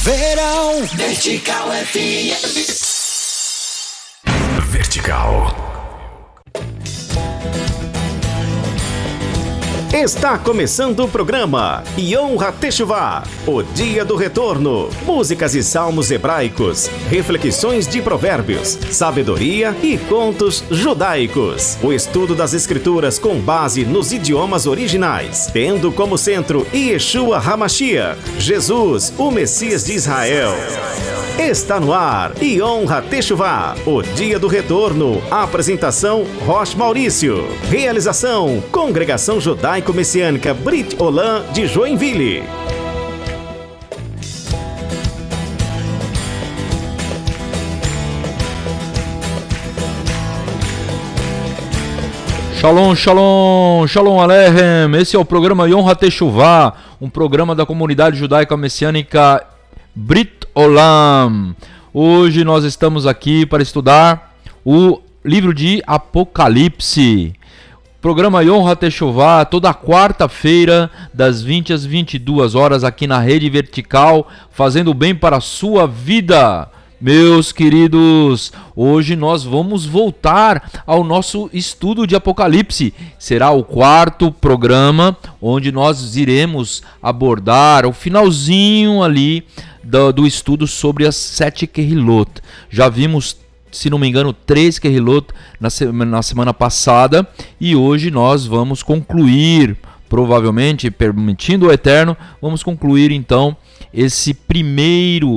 Verão Vertical FM. Vertical. Está começando o programa Yom HaTeshuvah, o dia do retorno. Músicas e salmos hebraicos, reflexões de provérbios, sabedoria e contos judaicos. O estudo das escrituras com base nos idiomas originais, tendo como centro Yeshua HaMashiach, Jesus, o Messias de Israel. Está no ar Yom HaTeshuvah, o dia do retorno. Apresentação Rosh Maurício. Realização Congregação Judaico-Messiânica Brit Olam de Joinville. Shalom, shalom, shalom aleichem. Esse é o programa Yom HaTeshuvah, um programa da comunidade judaica messiânica Brit Olam. Hoje nós estamos aqui para estudar o livro de Apocalipse. Programa Yom HaTeshuvah, toda quarta-feira, das 20 às 22 horas, aqui na Rede Vertical, fazendo bem para a sua vida. Meus queridos, hoje nós vamos voltar ao nosso estudo de Apocalipse. Será o quarto programa, onde nós iremos abordar o finalzinho ali do estudo sobre as 7 Kehilot. Já vimos, se não me engano, 3 Kehilot na semana passada, e hoje nós vamos concluir, provavelmente, permitindo o Eterno, vamos concluir então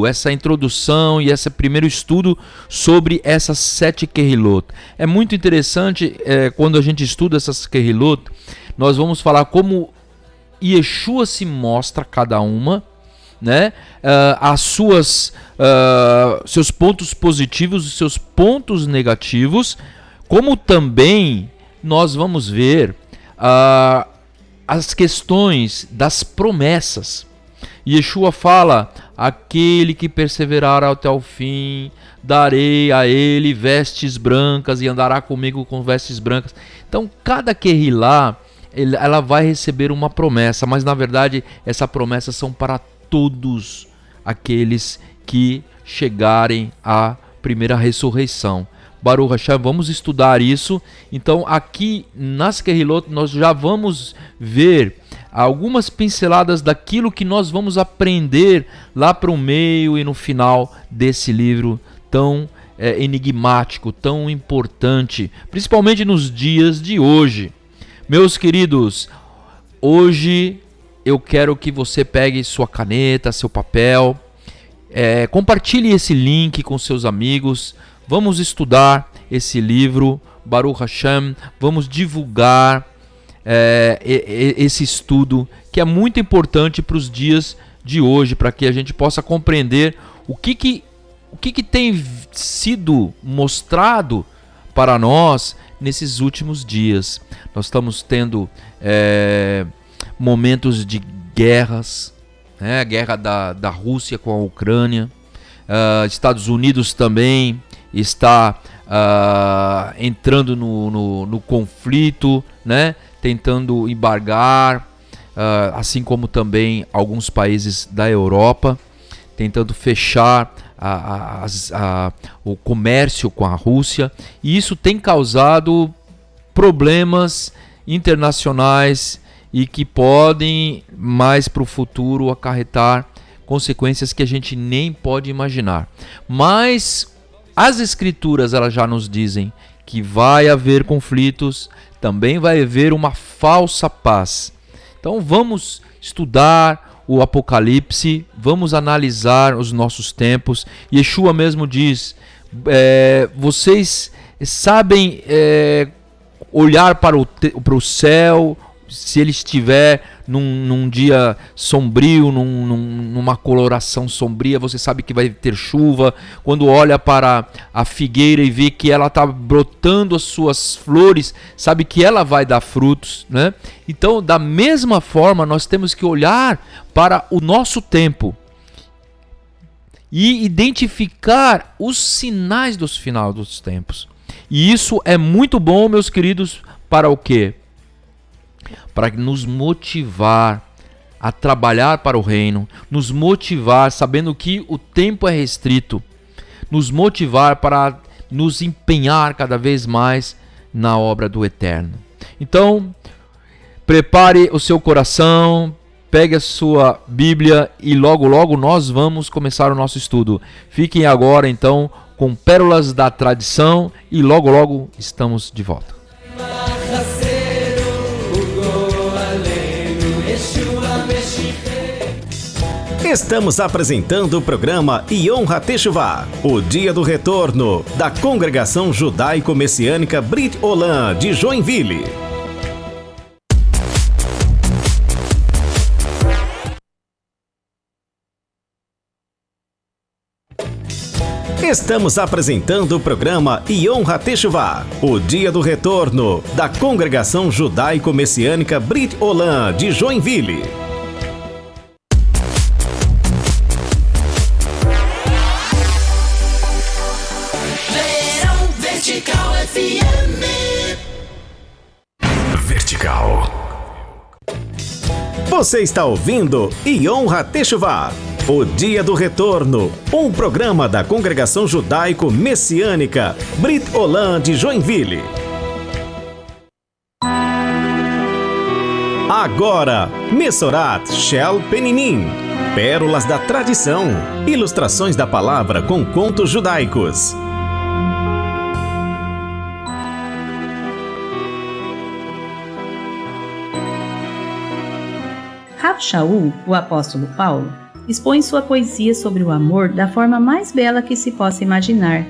essa introdução e esse primeiro estudo sobre essas 7 Kehilot. É muito interessante quando a gente estuda essas Kehilot, nós vamos falar como Yeshua se mostra a cada uma, né? Seus pontos positivos e seus pontos negativos, como também nós vamos ver as questões das promessas. Yeshua fala: aquele que perseverar até o fim, darei a ele vestes brancas e andará comigo com vestes brancas. Então cada Kehilá, ela vai receber uma promessa, mas na verdade essa promessa são para todos aqueles que chegarem à primeira ressurreição. Baruch Hashem, vamos estudar isso. Então aqui nas Kehilot nós já vamos ver algumas pinceladas daquilo que nós vamos aprender lá para o meio e no final desse livro tão enigmático, tão importante, principalmente nos dias de hoje. Meus queridos, hoje eu quero que você pegue sua caneta, seu papel, compartilhe esse link com seus amigos. Vamos estudar esse livro, Baruch Hashem, vamos divulgar esse estudo que é muito importante para os dias de hoje, para que a gente possa compreender o que tem sido mostrado para nós nesses últimos dias. Nós estamos tendo momentos de guerras, a guerra da Rússia com a Ucrânia, Estados Unidos também está entrando no conflito, né? Tentando embargar, assim como também alguns países da Europa, tentando fechar o comércio com a Rússia, e isso tem causado problemas internacionais e que podem mais para o futuro acarretar consequências que a gente nem pode imaginar. Mas as escrituras, elas já nos dizem que vai haver conflitos, também vai haver uma falsa paz. Então vamos estudar o Apocalipse, vamos analisar os nossos tempos. Yeshua mesmo diz, vocês sabem olhar para o céu, se ele estiver num dia sombrio, numa coloração sombria, você sabe que vai ter chuva. Quando olha para a figueira e vê que ela está brotando as suas flores, sabe que ela vai dar frutos, né? Então, da mesma forma, nós temos que olhar para o nosso tempo e identificar os sinais dos finais dos tempos. E isso é muito bom, meus queridos, para o quê? Para nos motivar a trabalhar para o reino, nos motivar, sabendo que o tempo é restrito, nos motivar para nos empenhar cada vez mais na obra do Eterno. Então, prepare o seu coração, pegue a sua Bíblia e logo logo nós vamos começar o nosso estudo. Fiquem agora então com Pérolas da Tradição e logo logo estamos de volta. Estamos apresentando o programa Yom HaTeshuvah, o dia do retorno da Congregação Judaico-Messiânica Brit Olam de Joinville. Estamos apresentando o programa Yom HaTeshuvah, o dia do retorno da Congregação Judaico-Messiânica Brit Olam de Joinville. Vertical FM. Vertical. Você está ouvindo Yom HaTeshuvah, o dia do retorno, um programa da Congregação Judaico-Messiânica Brit Olam de Joinville. Agora, Mesorat Shel Peninim, Pérolas da Tradição, ilustrações da palavra com contos judaicos. Rav Shaul, o apóstolo Paulo, expõe sua poesia sobre o amor da forma mais bela que se possa imaginar.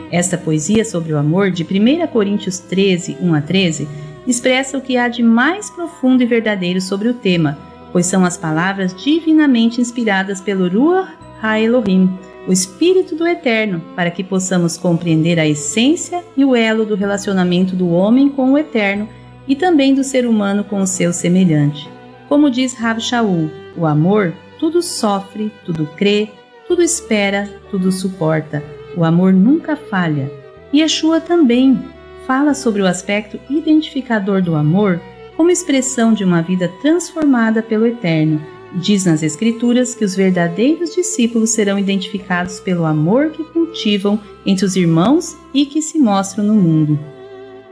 Esta poesia sobre o amor de 1 Coríntios 13, 1-13, expressa o que há de mais profundo e verdadeiro sobre o tema, pois são as palavras divinamente inspiradas pelo Ruach HaElohim, o Espírito do Eterno, para que possamos compreender a essência e o elo do relacionamento do homem com o Eterno e também do ser humano com o seu semelhante. Como diz Rav Shaul, o amor tudo sofre, tudo crê, tudo espera, tudo suporta. O amor nunca falha. E Yeshua também fala sobre o aspecto identificador do amor como expressão de uma vida transformada pelo Eterno. Diz nas Escrituras que os verdadeiros discípulos serão identificados pelo amor que cultivam entre os irmãos e que se mostram no mundo.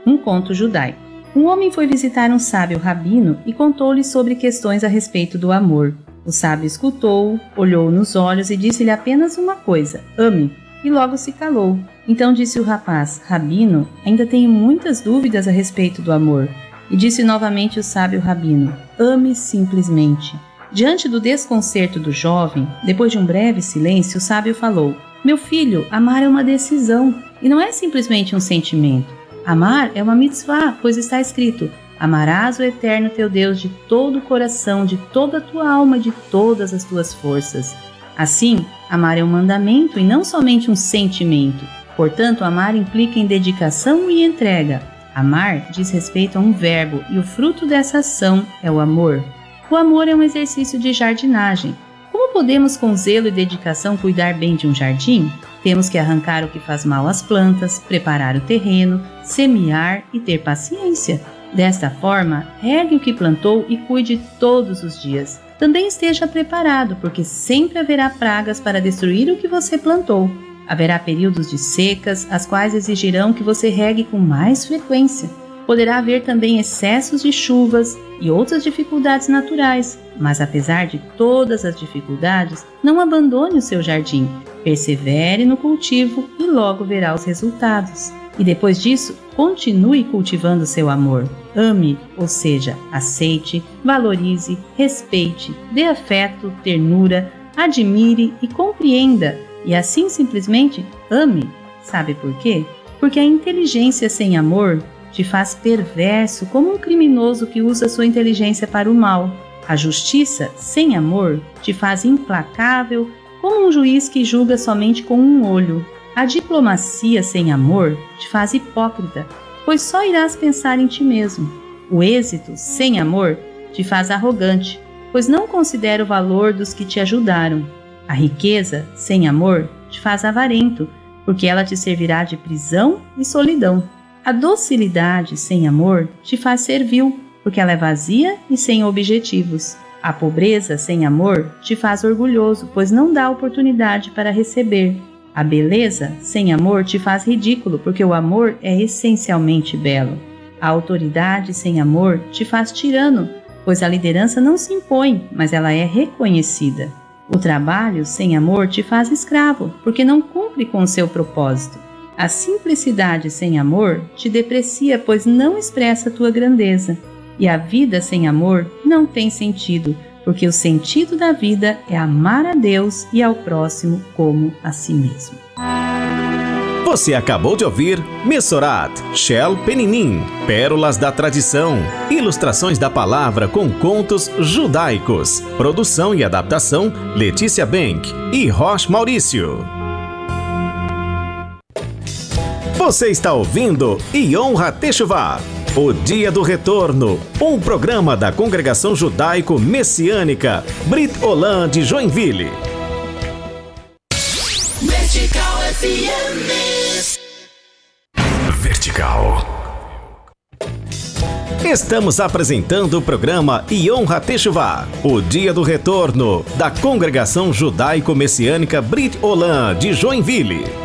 Um conto judaico. Um homem foi visitar um sábio rabino e contou-lhe sobre questões a respeito do amor. O sábio escutou-o, olhou nos olhos e disse-lhe apenas uma coisa: ame, e logo se calou. Então disse o rapaz: Rabino, ainda tenho muitas dúvidas a respeito do amor. E disse novamente o sábio rabino: ame simplesmente. Diante do desconcerto do jovem, depois de um breve silêncio, o sábio falou: meu filho, amar é uma decisão, e não é simplesmente um sentimento. Amar é uma mitzvah, pois está escrito: amarás o Eterno teu Deus de todo o coração, de toda a tua alma, de todas as tuas forças. Assim, amar é um mandamento e não somente um sentimento. Portanto, amar implica em dedicação e entrega. Amar diz respeito a um verbo e o fruto dessa ação é o amor. O amor é um exercício de jardinagem. Como podemos com zelo e dedicação cuidar bem de um jardim? Temos que arrancar o que faz mal às plantas, preparar o terreno, semear e ter paciência. Desta forma, regue o que plantou e cuide todos os dias. Também esteja preparado, porque sempre haverá pragas para destruir o que você plantou. Haverá períodos de secas, as quais exigirão que você regue com mais frequência. Poderá haver também excessos de chuvas e outras dificuldades naturais, mas apesar de todas as dificuldades, não abandone o seu jardim. Persevere no cultivo e logo verá os resultados. E depois disso, continue cultivando seu amor. Ame, ou seja, aceite, valorize, respeite, dê afeto, ternura, admire e compreenda. E assim simplesmente ame. Sabe por quê? Porque a inteligência sem amor te faz perverso como um criminoso que usa sua inteligência para o mal. A justiça sem amor te faz implacável como um juiz que julga somente com um olho. A diplomacia sem amor te faz hipócrita, pois só irás pensar em ti mesmo. O êxito sem amor te faz arrogante, pois não considera o valor dos que te ajudaram. A riqueza sem amor te faz avarento, porque ela te servirá de prisão e solidão. A docilidade sem amor te faz servil, porque ela é vazia e sem objetivos. A pobreza sem amor te faz orgulhoso, pois não dá oportunidade para receber. A beleza sem amor te faz ridículo, porque o amor é essencialmente belo. A autoridade sem amor te faz tirano, pois a liderança não se impõe, mas ela é reconhecida. O trabalho sem amor te faz escravo, porque não cumpre com o seu propósito. A simplicidade sem amor te deprecia, pois não expressa tua grandeza. E a vida sem amor não tem sentido, porque o sentido da vida é amar a Deus e ao próximo como a si mesmo. Você acabou de ouvir Messorat, Shel Peninim, Pérolas da Tradição, ilustrações da palavra com contos judaicos. Produção e adaptação, Letícia Benck e Roch Maurício. Você está ouvindo Yom HaTeshuvah, o Dia do Retorno, um programa da Congregação Judaico-Messiânica Brit Olam de Joinville. Vertical FM. Vertical. Estamos apresentando o programa Yom HaTeshuvah, o Dia do Retorno, da Congregação Judaico-Messiânica Brit Olam de Joinville.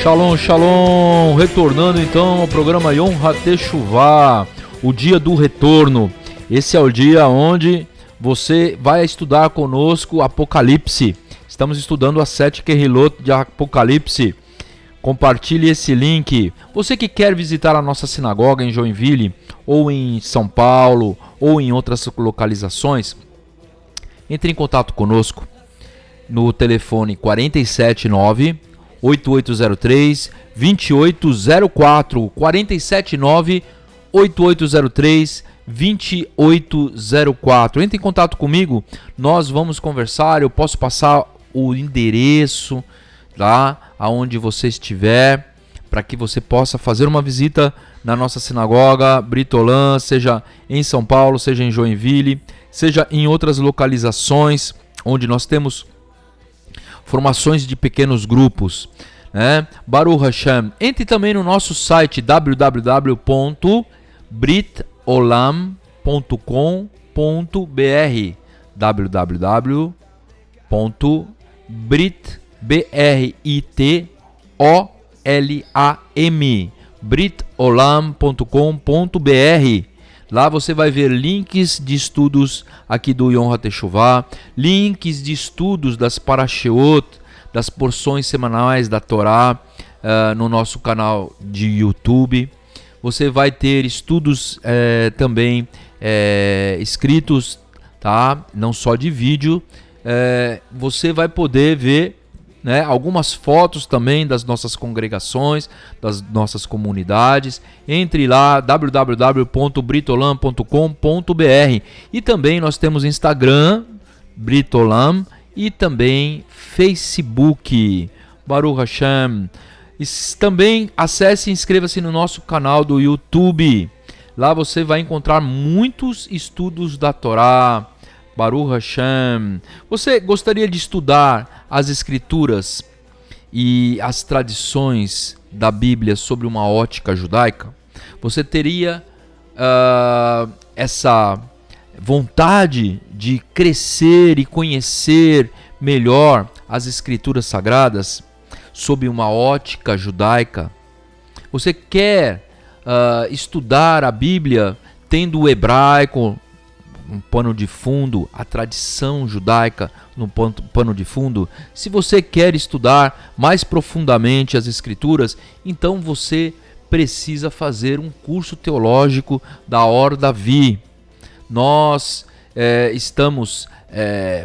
Shalom, shalom, retornando então ao programa Yom HaTeshuvah, o dia do retorno. Esse é o dia onde você vai estudar conosco Apocalipse. Estamos estudando as 7 Kehilot de Apocalipse. Compartilhe esse link. Você que quer visitar a nossa sinagoga em Joinville, ou em São Paulo, ou em outras localizações, entre em contato conosco no telefone 479 8803 2804 479 8803 2804. Entre em contato comigo, nós vamos conversar. Eu posso passar o endereço lá aonde você estiver, para que você possa fazer uma visita na nossa sinagoga Brit Olam, seja em São Paulo, seja em Joinville, seja em outras localizações onde nós temos formações de pequenos grupos, né? Baruch Hashem. Entre também no nosso site www.britolam.com.br britolam.com.br. Lá você vai ver links de estudos aqui do Yom HaTeshuvah, links de estudos das Parasheot, das porções semanais da Torá, no nosso canal de YouTube. Você vai ter estudos também escritos, tá? Não só de vídeo. Você vai poder ver né? Algumas fotos também das nossas congregações, das nossas comunidades. Entre lá, www.britolam.com.br. E também nós temos Instagram, Britolam, e também Facebook, Baruch Hashem. Também acesse e inscreva-se no nosso canal do YouTube. Lá você vai encontrar muitos estudos da Torá, Baruch Hashem. Você gostaria de estudar as escrituras e as tradições da Bíblia sobre uma ótica judaica? Você teria essa vontade de crescer e conhecer melhor as escrituras sagradas sob uma ótica judaica? Você quer estudar a Bíblia tendo o hebraico um pano de fundo, a tradição judaica no pano de fundo? Se você quer estudar mais profundamente as escrituras, então você precisa fazer um curso teológico da Or Davi. Nós estamos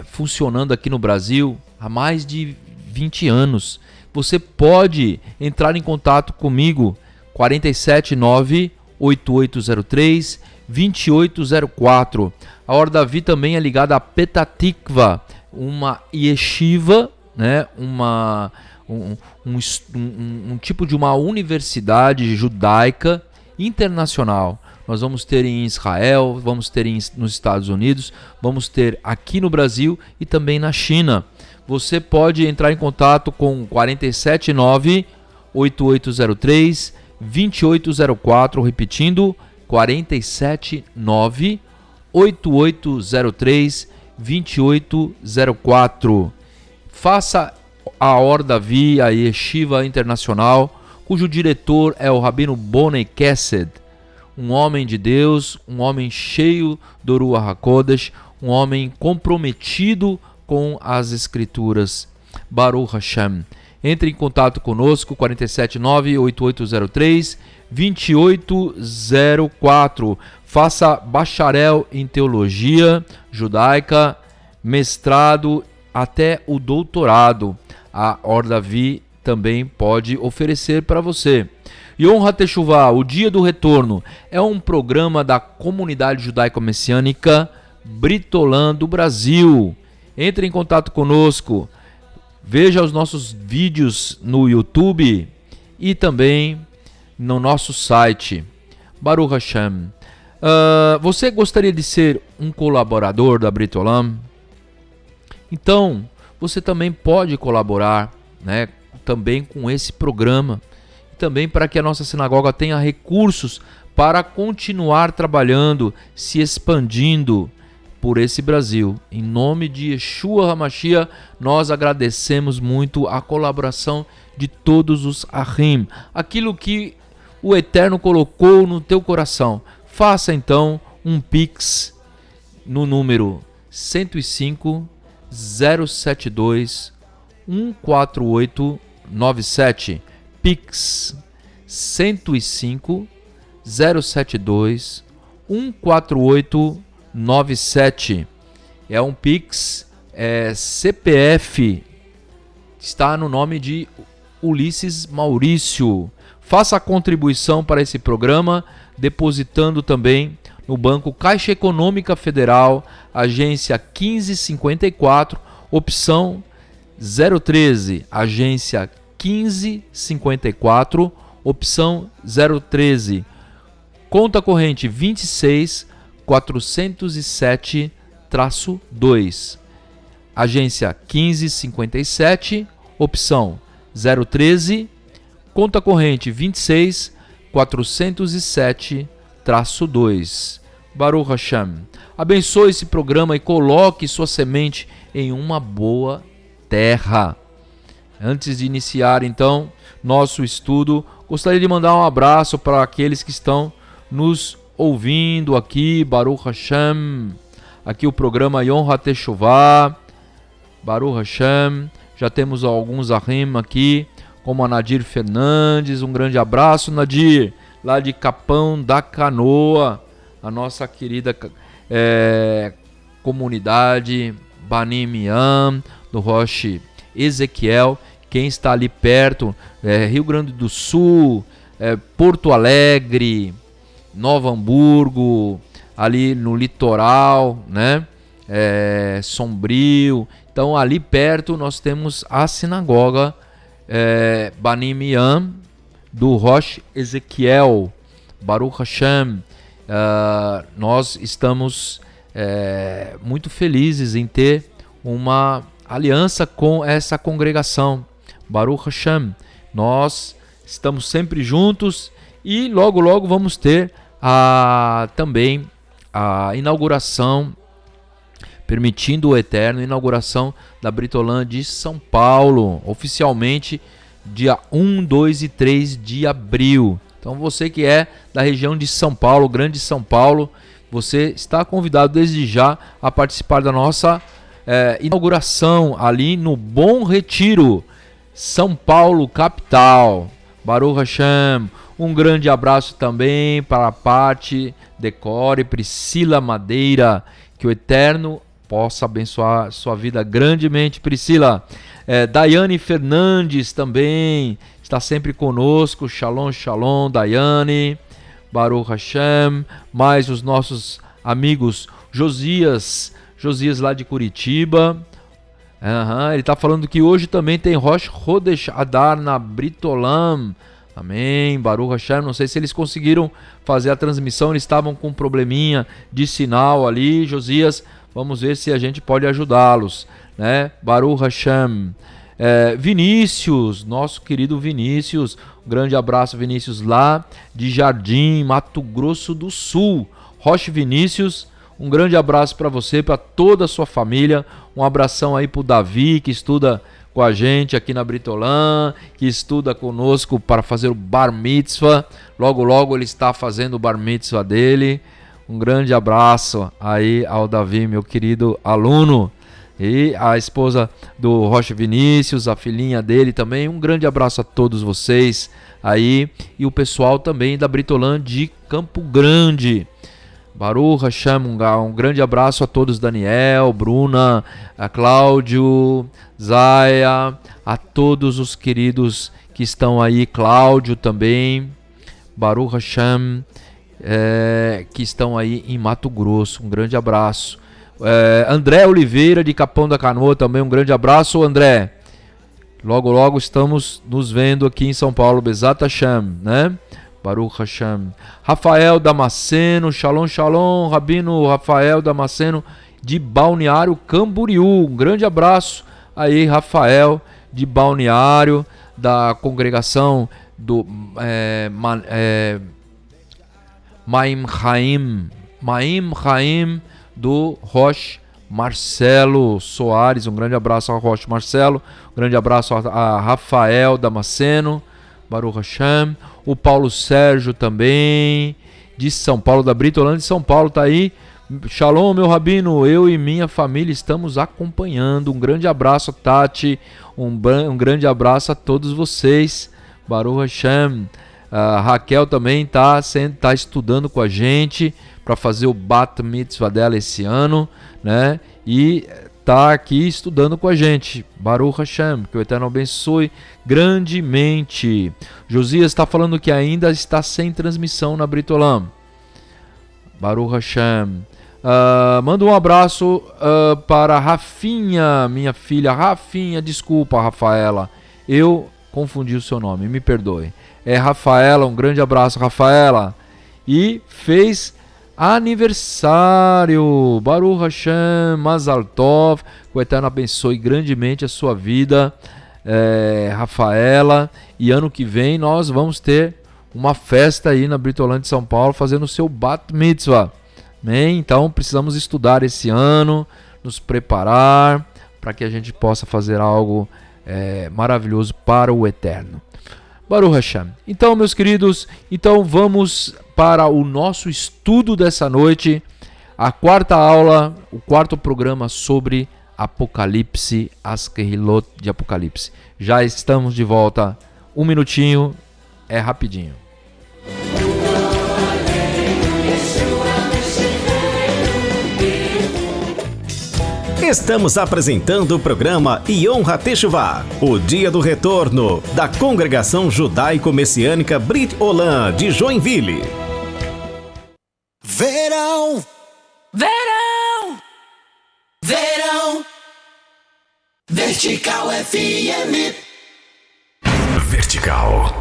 funcionando aqui no Brasil há mais de 20 anos. Você pode entrar em contato comigo, 479-8803-2804. A Or Davi também é ligada a Petatikva, uma yeshiva, né? um tipo de uma universidade judaica internacional. Nós vamos ter em Israel, vamos ter nos Estados Unidos, vamos ter aqui no Brasil e também na China. Você pode entrar em contato com 479-8803-2804, repetindo, 479-8803-2804. Faça a Or Davi, a Yeshiva Internacional, cujo diretor é o Rabino Bonei Kessed, um homem de Deus, um homem cheio do Ruach HaKodesh, um homem comprometido com as Escrituras. Baruch Hashem. Entre em contato conosco, 479-8803-2804. Faça bacharel em Teologia Judaica, mestrado até o doutorado. A Or Davi também pode oferecer para você. Yom HaTeshuvah, o Dia do Retorno, é um programa da comunidade judaico-messiânica Britolam do Brasil. Entre em contato conosco, veja os nossos vídeos no YouTube e também no nosso site. Baruch Hashem. Você gostaria de ser um colaborador da Britolam? Então, você também pode colaborar, né, também com esse programa. Também para que a nossa sinagoga tenha recursos para continuar trabalhando, se expandindo por esse Brasil. Em nome de Yeshua HaMashiach, nós agradecemos muito a colaboração de todos os Ahim. Aquilo que o Eterno colocou no teu coração. Faça então um Pix no número 105 072 14897. Pix 105 072 14897. É um Pix CPF, está no nome de Ulisses Maurício. Faça a contribuição para esse programa depositando também no Banco Caixa Econômica Federal, agência 1554, opção 013, agência 1554, opção 013, conta corrente 26407-2, agência 1557, opção 013, conta corrente 26407-2. Baruch Hashem. Abençoe esse programa e coloque sua semente em uma boa terra. Antes de iniciar, então, nosso estudo, gostaria de mandar um abraço para aqueles que estão nos ouvindo aqui, Baruch Hashem. Aqui o programa Yom HaTeshuvah, Baruch Hashem. Já temos alguns Ahim aqui, como a Nadir Fernandes. Um grande abraço, Nadir, lá de Capão da Canoa, a nossa querida comunidade Banim Yam, do Roche Ezequiel, quem está ali perto, Rio Grande do Sul, Porto Alegre, Nova Hamburgo, ali no litoral, né? Sombrio. Então ali perto nós temos a sinagoga Bani Miyam do Rosh Ezequiel, Baruch Hashem. Nós estamos muito felizes em ter uma aliança com essa congregação, Baruch Hashem. Nós estamos sempre juntos e logo vamos ter também a inauguração, permitindo o Eterno, inauguração da Britolam de São Paulo, oficialmente dia 1, 2 e 3 de abril. Então você que é da região de São Paulo, Grande São Paulo, você está convidado desde já a participar da nossa inauguração ali no Bom Retiro, São Paulo, capital. Baruch Hashem. Um grande abraço também para a Pati Decore, Priscila Madeira. Que o Eterno possa abençoar sua vida grandemente, Priscila. Daiane Fernandes também está sempre conosco. Shalom, shalom, Daiane. Baruch Hashem. Mais os nossos amigos Josias lá de Curitiba. Ele está falando que hoje também tem Rosh Chodesh Adar na Britolam. Amém, Baruch Hashem. Não sei se eles conseguiram fazer a transmissão, eles estavam com um probleminha de sinal ali, Josias. Vamos ver se a gente pode ajudá-los, né? Baruch Hashem. Vinícius, nosso querido Vinícius, um grande abraço, Vinícius, lá de Jardim, Mato Grosso do Sul. Roche Vinícius, um grande abraço para você, para toda a sua família. Um abração aí pro Davi, que estuda com a gente aqui na Britolam, que estuda conosco para fazer o Bar Mitzvah. Logo ele está fazendo o Bar Mitzvah dele. Um grande abraço aí ao Davi, meu querido aluno. E a esposa do Rocha Vinícius, a filhinha dele também. Um grande abraço a todos vocês aí. E o pessoal também da Britolam de Campo Grande. Baruch Hashem, um grande abraço a todos, Daniel, Bruna, a Cláudio, Zaya, a todos os queridos que estão aí, Cláudio também, Baruch Hashem, que estão aí em Mato Grosso, um grande abraço. André Oliveira de Capão da Canoa também, um grande abraço, André. Logo estamos nos vendo aqui em São Paulo, Bezat Hashem, né? Baruch Hashem. Rafael Damasceno, Shalom, Shalom, Rabino Rafael Damasceno de Balneário Camboriú. Um grande abraço aí, Rafael de Balneário, da congregação do Maim Chaim do Roche Marcelo Soares. Um grande abraço ao Roche Marcelo, um grande abraço a Rafael Damasceno, Baruch Hashem. O Paulo Sérgio também, de São Paulo, da Britolam de São Paulo, tá aí. Shalom, meu Rabino, eu e minha família estamos acompanhando. Um grande abraço, Tati, um grande abraço a todos vocês. Baruch Hashem. A Raquel também tá estudando com a gente para fazer o Bat Mitzvah dela esse ano, né? E tá aqui estudando com a gente. Baruch Hashem, que o Eterno abençoe grandemente. Josias está falando que ainda está sem transmissão na Britolam. Baruch Hashem. Manda um abraço para Rafinha, minha filha. Rafinha, desculpa, Rafaela, eu confundi o seu nome, me perdoe. É Rafaela, um grande abraço, Rafaela. E fez aniversário. Baruch Hashem, Mazal Tov, que o Eterno abençoe grandemente a sua vida, Rafaela. E ano que vem nós vamos ter uma festa aí na Britolam de São Paulo, fazendo o seu Bat Mitzvah. Amém? Então precisamos estudar esse ano, nos preparar para que a gente possa fazer algo maravilhoso para o Eterno. Baruch Hashem. Então, meus queridos, vamos para o nosso estudo dessa noite, a quarta aula, o quarto programa sobre Apocalipse, as Kehilot de Apocalipse. Já estamos de volta, um minutinho, é rapidinho. Estamos apresentando o programa Yom HaTeshuvah, o dia do retorno da Congregação Judaico-Messiânica Brit Olam de Joinville. Verão, verão, verão, Vertical FM. Vertical.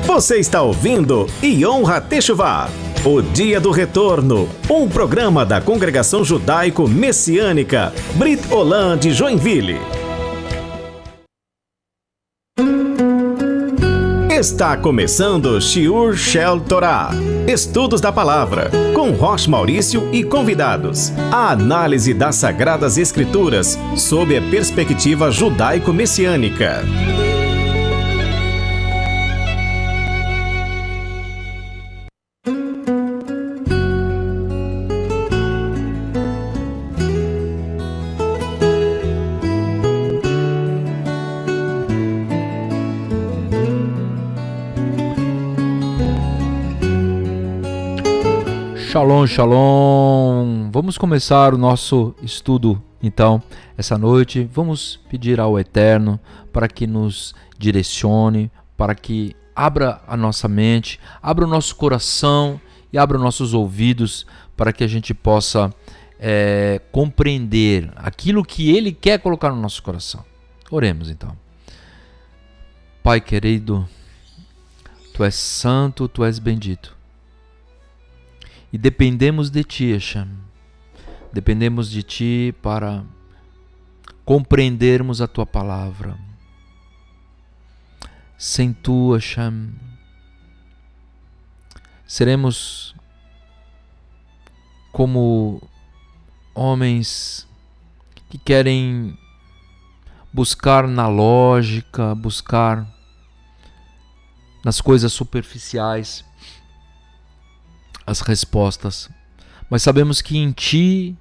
Você está ouvindo Yom HaTeshuvah, o dia do retorno, um programa da Congregação Judaico-Messiânica Brit Olam de Joinville. Está começando Shiur Shel Torah, Estudos da Palavra, com Rosh Maurício e convidados. A análise das Sagradas Escrituras sob a perspectiva judaico-messiânica. Shalom, shalom! Vamos começar o nosso estudo, então, essa noite. Vamos pedir ao Eterno para que nos direcione, para que abra a nossa mente, abra o nosso coração e abra os nossos ouvidos para que a gente possa compreender aquilo que Ele quer colocar no nosso coração. Oremos, então. Pai querido, Tu és santo, Tu és bendito. E dependemos de Ti, Hashem. Dependemos de Ti para compreendermos a Tua palavra. Sem Tu, Hashem, seremos como homens que querem buscar na lógica, buscar nas coisas superficiais as respostas, mas sabemos que em Ti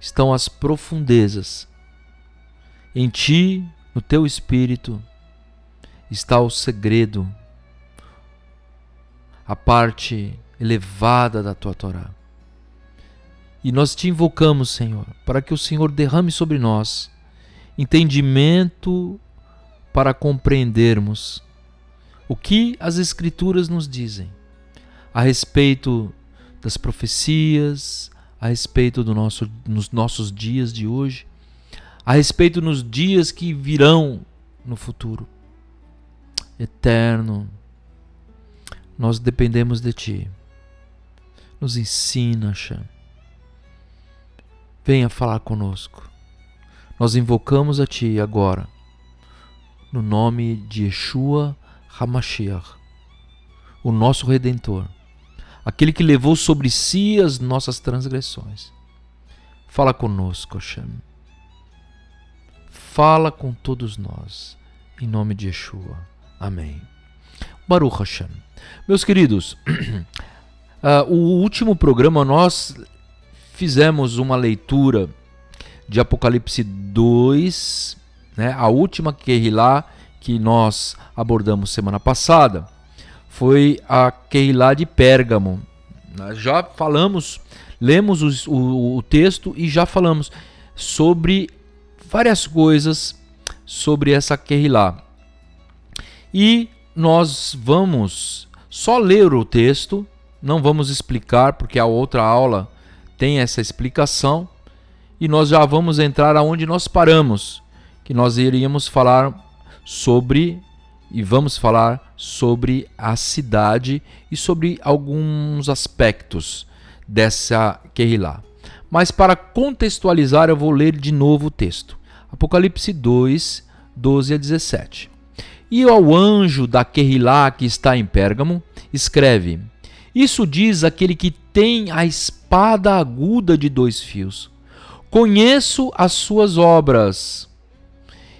estão as profundezas. Em Ti, no Teu Espírito, está o segredo, a parte elevada da Tua Torá. E nós Te invocamos, Senhor, para que o Senhor derrame sobre nós entendimento para compreendermos o que as Escrituras nos dizem a respeito das profecias, a respeito nos nossos dias de hoje, a respeito nos dias que virão no futuro. Eterno, nós dependemos de Ti. Nos ensina, Hashem. Venha falar conosco. Nós invocamos a Ti agora, no nome de Yeshua HaMashiach, o nosso Redentor, aquele que levou sobre si as nossas transgressões. Fala conosco, Hashem. Fala com todos nós, em nome de Yeshua. Amém. Baruch Hashem. Meus queridos, o último programa nós fizemos uma leitura de Apocalipse 2, né? A última Kehilá que nós abordamos semana passada foi a Kehilá de Pérgamo. Nós já falamos, lemos o texto e já falamos sobre várias coisas sobre essa Kehilá. E nós vamos só ler o texto, não vamos explicar, porque a outra aula tem essa explicação, e nós já vamos entrar aonde nós paramos, que nós iríamos falar sobre, e vamos falar sobre a cidade e sobre alguns aspectos dessa Kehilá. Mas para contextualizar, eu vou ler de novo o texto. Apocalipse 2, 12 a 17. E ao anjo da Kehilá que está em Pérgamo, escreve: Isso diz aquele que tem a espada aguda de 2 fios. Conheço as suas obras,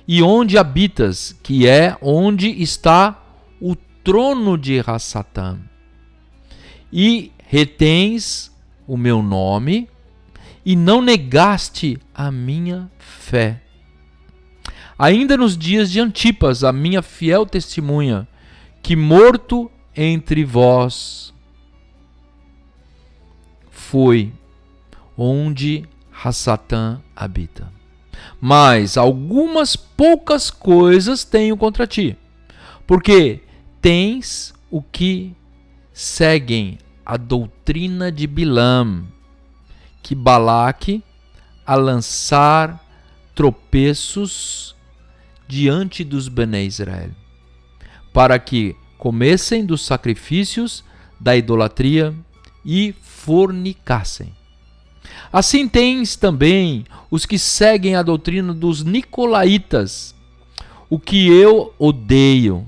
e onde habitas, que é onde está o trono de Rassatã. E retens o meu nome, e não negaste a minha fé. Ainda nos dias de Antipas, a minha fiel testemunha, que morto entre vós foi, onde Hassatã habita. Mas algumas poucas coisas tenho contra ti, porque tens o que seguem a doutrina de Bilam, que Balaque a lançar tropeços diante dos Bené Israel, para que comessem dos sacrifícios da idolatria e fornicassem. Assim tens também os que seguem a doutrina dos nicolaítas, o que eu odeio.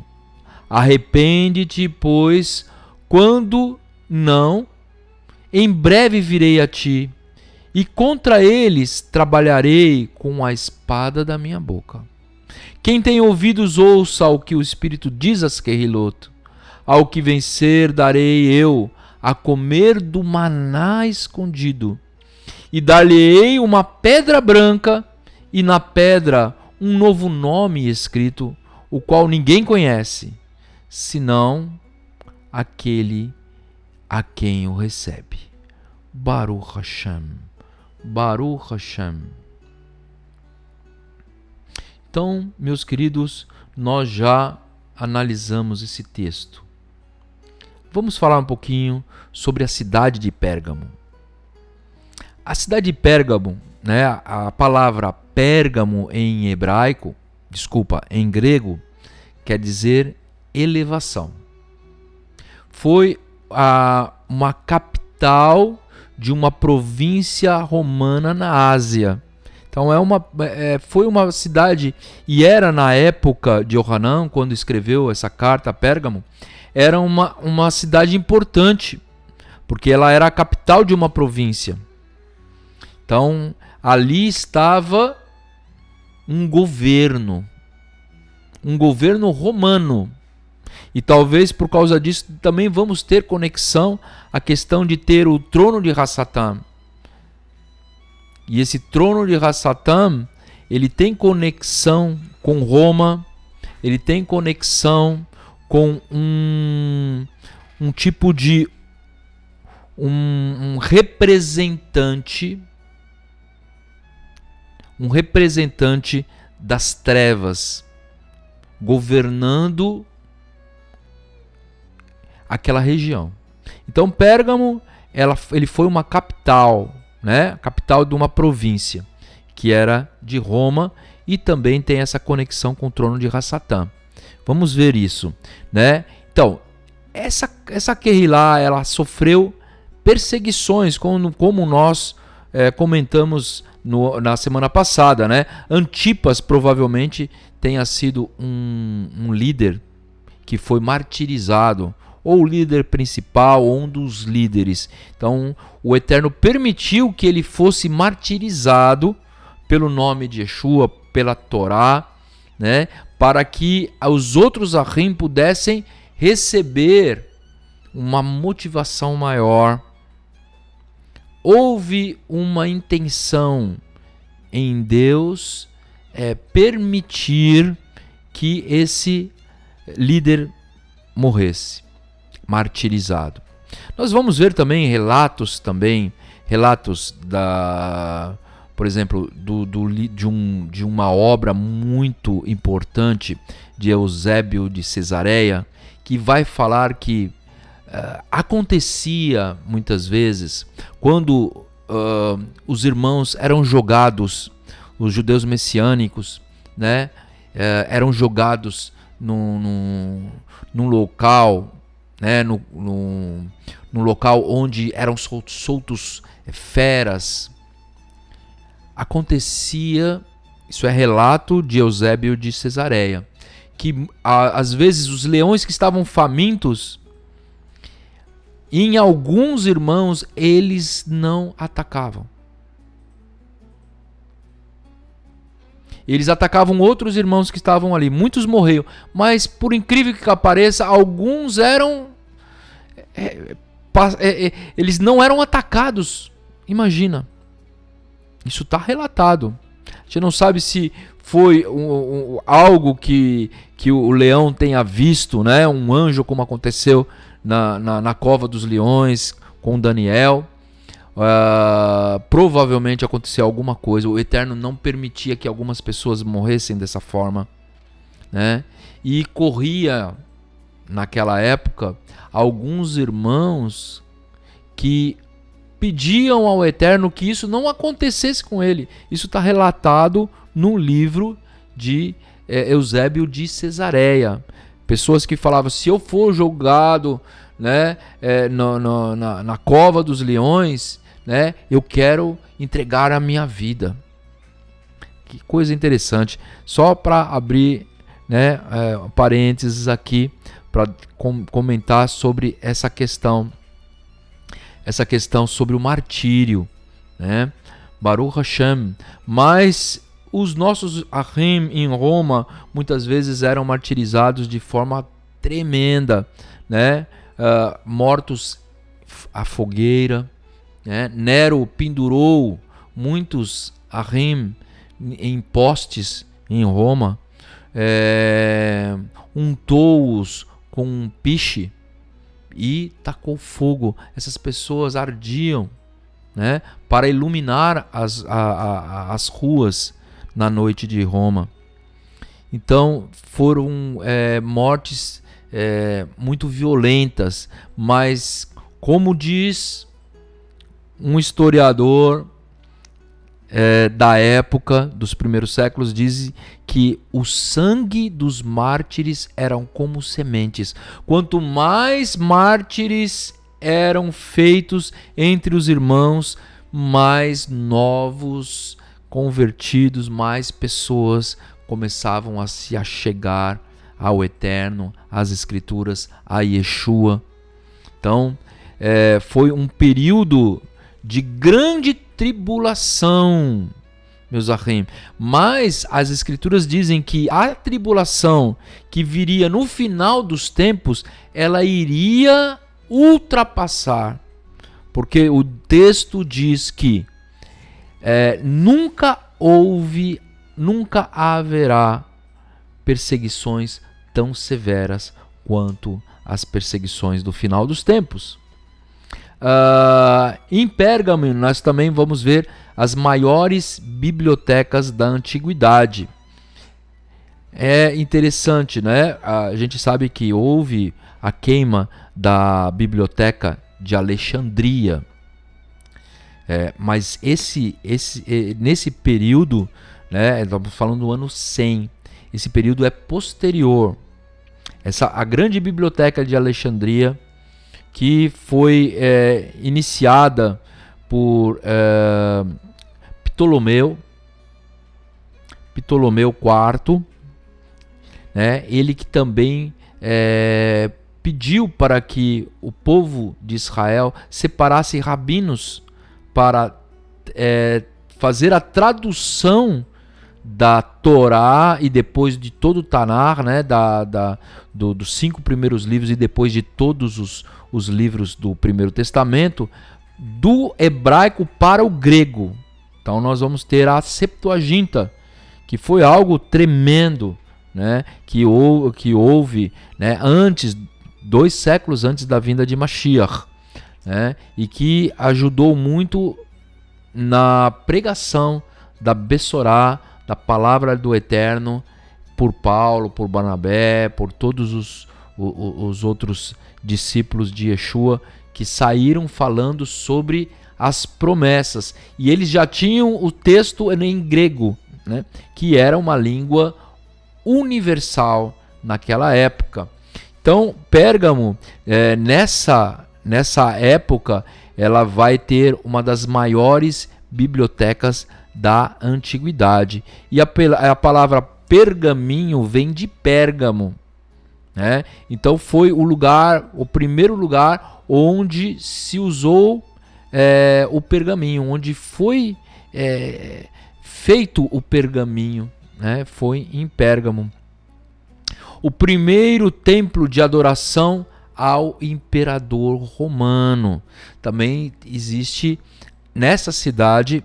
Arrepende-te, pois, quando não, em breve virei a ti, e contra eles trabalharei com a espada da minha boca. Quem tem ouvidos, ouça o que o Espírito diz às Querrilot. Ao que vencer, darei eu a comer do maná escondido, e dar-lhe-ei uma pedra branca, e na pedra um novo nome escrito, o qual ninguém conhece, senão aquele a quem o recebe. Baruch Hashem. Baruch Hashem. Então, meus queridos, nós já analisamos esse texto. Vamos falar um pouquinho sobre a cidade de Pérgamo. A cidade de Pérgamo, né, a palavra Pérgamo em hebraico, em grego, quer dizer elevação. Foi uma capital de uma província romana na Ásia. Então foi uma cidade, e era na época de Yohanan, quando escreveu essa carta a Pérgamo, era uma cidade importante, porque ela era a capital de uma província. Então, ali estava um governo romano. E talvez por causa disso também vamos ter conexão à questão de ter o trono de Hassatã. E esse trono de Hassatã, ele tem conexão com Roma, ele tem conexão com um tipo de um representante das trevas, governando aquela região. Então Pérgamo, ele foi uma capital, né? Capital de uma província, que era de Roma, e também tem essa conexão com o trono de Hassatã. Vamos ver isso, né? Então, essa Querrilá, ela sofreu perseguições, como nós comentamos na semana passada, né? Antipas provavelmente tenha sido um líder que foi martirizado, ou o líder principal, ou um dos líderes. Então, o Eterno permitiu que ele fosse martirizado pelo nome de Yeshua, pela Torá, né? Para que os outros Ahim pudessem receber uma motivação maior. Houve uma intenção em Deus permitir que esse líder morresse, martirizado. Nós vamos ver também relatos por exemplo, de uma obra muito importante de Eusébio de Cesareia, que vai falar que acontecia muitas vezes quando os irmãos eram jogados, os judeus messiânicos, né, eram jogados num local, né, num local onde eram soltos feras. Acontecia, isso é relato de Eusébio de Cesareia, que às vezes os leões que estavam famintos, em alguns irmãos, eles não atacavam. Eles atacavam outros irmãos que estavam ali. Muitos morreram, mas por incrível que pareça, alguns eram... eles não eram atacados. Imagina. Isso está relatado. A gente não sabe se foi algo que o leão tenha visto, né? Um anjo, como aconteceu na cova dos leões com Daniel, provavelmente aconteceu alguma coisa. O Eterno não permitia que algumas pessoas morressem dessa forma, né? E corria, naquela época, alguns irmãos que pediam ao Eterno que isso não acontecesse com ele. Isso está relatado no livro de Eusébio de Cesareia. Pessoas que falavam: se eu for jogado, né, na cova dos leões, né, eu quero entregar a minha vida. Que coisa interessante. Só para abrir, né, parênteses aqui, para comentar sobre essa questão sobre o martírio, né? Baruch Hashem. Mas os nossos Ahim em Roma muitas vezes eram martirizados de forma tremenda, né? Mortos à fogueira, né? Nero pendurou muitos Ahim em postes em Roma, untou-os com um piche e tacou fogo. Essas pessoas ardiam, né, para iluminar as ruas na noite de Roma. Então foram mortes muito violentas, mas como diz um historiador da época, dos primeiros séculos, diz que o sangue dos mártires eram como sementes. Quanto mais mártires eram feitos entre os irmãos, mais novos convertidos, mais pessoas começavam a se achegar ao Eterno, às Escrituras, a Yeshua. Então, foi um período de grande tribulação, meus Ahim. Mas as Escrituras dizem que a tribulação que viria no final dos tempos, ela iria ultrapassar. Porque o texto diz que nunca haverá perseguições tão severas quanto as perseguições do final dos tempos. Em Pérgamo nós também vamos ver as maiores bibliotecas da antiguidade. É interessante, né? A gente sabe que houve a queima da biblioteca de Alexandria, mas nesse período, né, estamos falando do ano 100, esse período é posterior. A grande biblioteca de Alexandria, que foi iniciada por Ptolomeu IV, né? Ele que também pediu para que o povo de Israel separasse rabinos para fazer a tradução da Torá e depois de todo o Tanar, né, dos 5 primeiros livros e depois de todos os livros do Primeiro Testamento, do hebraico para o grego. Então nós vamos ter a Septuaginta, que foi algo tremendo, né, que houve, né, 2 séculos antes da vinda de Mashiach, né, e que ajudou muito na pregação da Bessorá, da palavra do Eterno, por Paulo, por Barnabé, por todos os outros discípulos de Yeshua, que saíram falando sobre as promessas. E eles já tinham o texto em grego, né, que era uma língua universal naquela época. Então, Pérgamo, nessa época, ela vai ter uma das maiores bibliotecas da antiguidade. E a palavra pergaminho vem de Pérgamo, né? Então foi o primeiro lugar onde se usou o pergaminho, onde foi feito o pergaminho, né? Foi em Pérgamo. O primeiro templo de adoração ao imperador romano também existe nessa cidade.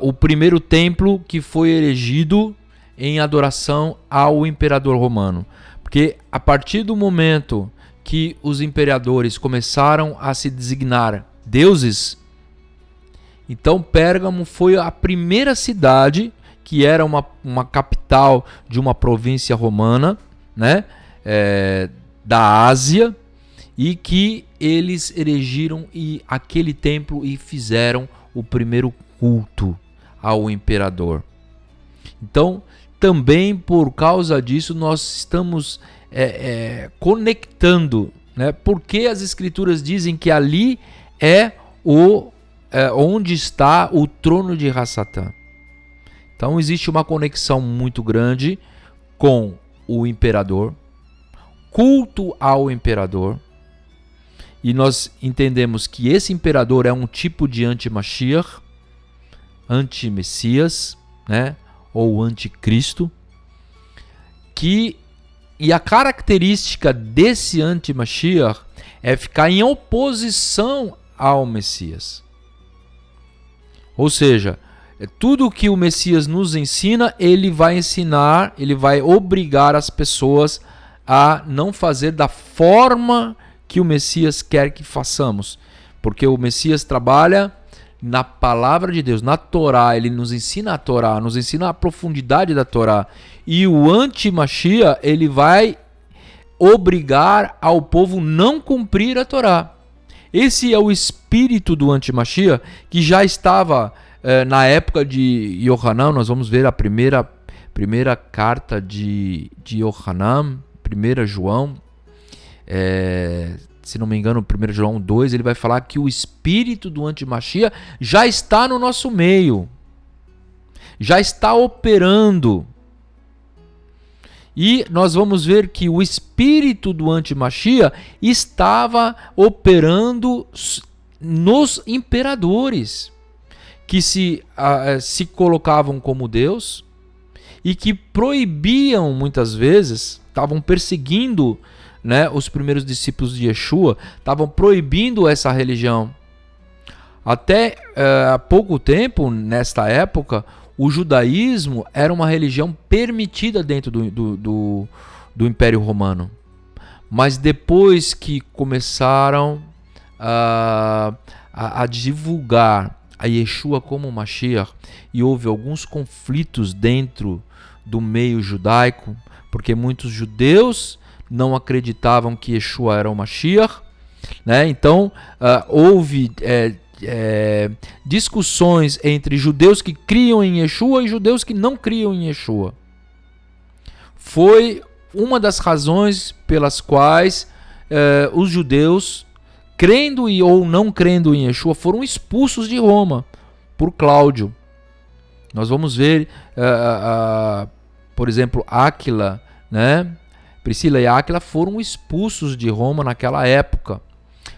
O primeiro templo que foi erigido em adoração ao imperador romano. Porque a partir do momento que os imperadores começaram a se designar deuses, então Pérgamo foi a primeira cidade que era uma capital de uma província romana, né, da Ásia, e que eles erigiram aquele templo e fizeram o primeiro culto ao imperador. Então, também por causa disso, nós estamos conectando, né? Porque as escrituras dizem que ali é onde está o trono de Ra-Satã. Então, existe uma conexão muito grande com o imperador, culto ao imperador, e nós entendemos que esse imperador é um tipo de anti-Mashiach, anti-Messias, né? Ou anticristo, e a característica desse anti-Mashiach é ficar em oposição ao Messias. Ou seja, tudo que o Messias nos ensina, ele vai ensinar, ele vai obrigar as pessoas a não fazer da forma que o Messias quer que façamos. Porque o Messias trabalha na palavra de Deus, na Torá, ele nos ensina a Torá, nos ensina a profundidade da Torá. E o anti-Mashiach, ele vai obrigar ao povo não cumprir a Torá. Esse é o espírito do anti-Mashiach, que já estava na época de Yohanan. Nós vamos ver a primeira carta de Yohanan, 1 João, se não me engano, 1 João 2, ele vai falar que o espírito do anti-Mashiach já está no nosso meio, já está operando. E nós vamos ver que o espírito do anti-Mashiach estava operando nos imperadores, que se colocavam como Deus e que proibiam muitas vezes, estavam perseguindo, né, os primeiros discípulos de Yeshua, estavam proibindo essa religião. Até há pouco tempo, nesta época, o judaísmo era uma religião permitida dentro do Império Romano. Mas depois que começaram a divulgar a Yeshua como Mashiach, e houve alguns conflitos dentro do meio judaico, porque muitos judeus não acreditavam que Yeshua era o Mashiach, né? Então houve discussões entre judeus que criam em Yeshua e judeus que não criam em Yeshua. Foi uma das razões pelas quais os judeus, crendo ou não crendo em Yeshua, foram expulsos de Roma por Cláudio. Nós vamos ver, por exemplo, Áquila, né? Priscila e Áquila foram expulsos de Roma naquela época.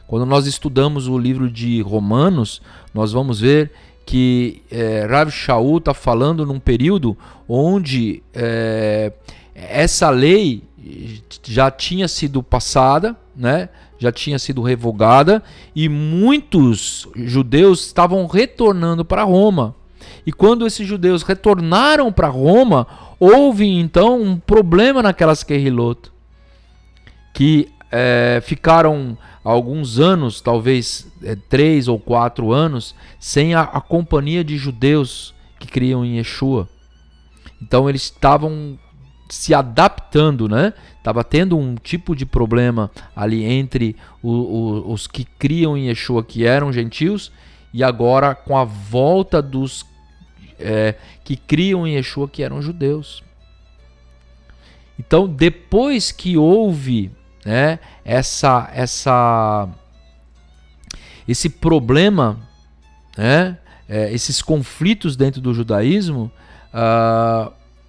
Quando nós estudamos o livro de Romanos, nós vamos ver que Rav Shaul está falando num período onde essa lei já tinha sido passada, né? Já tinha sido revogada, e muitos judeus estavam retornando para Roma. E quando esses judeus retornaram para Roma, houve então um problema naquelas Querrilot, que ficaram alguns anos, talvez 3 ou 4 anos, sem a companhia de judeus que criam em Yeshua. Então eles estavam se adaptando, né? Estava tendo um tipo de problema ali entre os que criam em Yeshua, que eram gentios, e agora com a volta dos que criam em Yeshua, que eram judeus. Então, depois que houve, né, esse problema, né, esses conflitos dentro do judaísmo,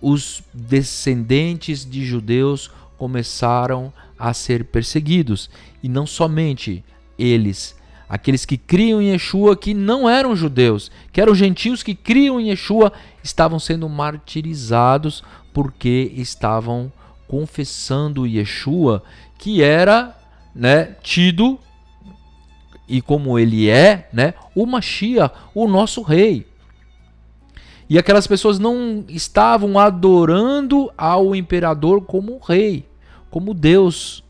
os descendentes de judeus começaram a ser perseguidos. E não somente eles, aqueles que criam em Yeshua, que não eram judeus, que eram gentios que criam em Yeshua, estavam sendo martirizados porque estavam confessando Yeshua, que era, né, tido, e como ele é, né, o Mashiach, o nosso rei. E aquelas pessoas não estavam adorando ao imperador como rei, como Deus.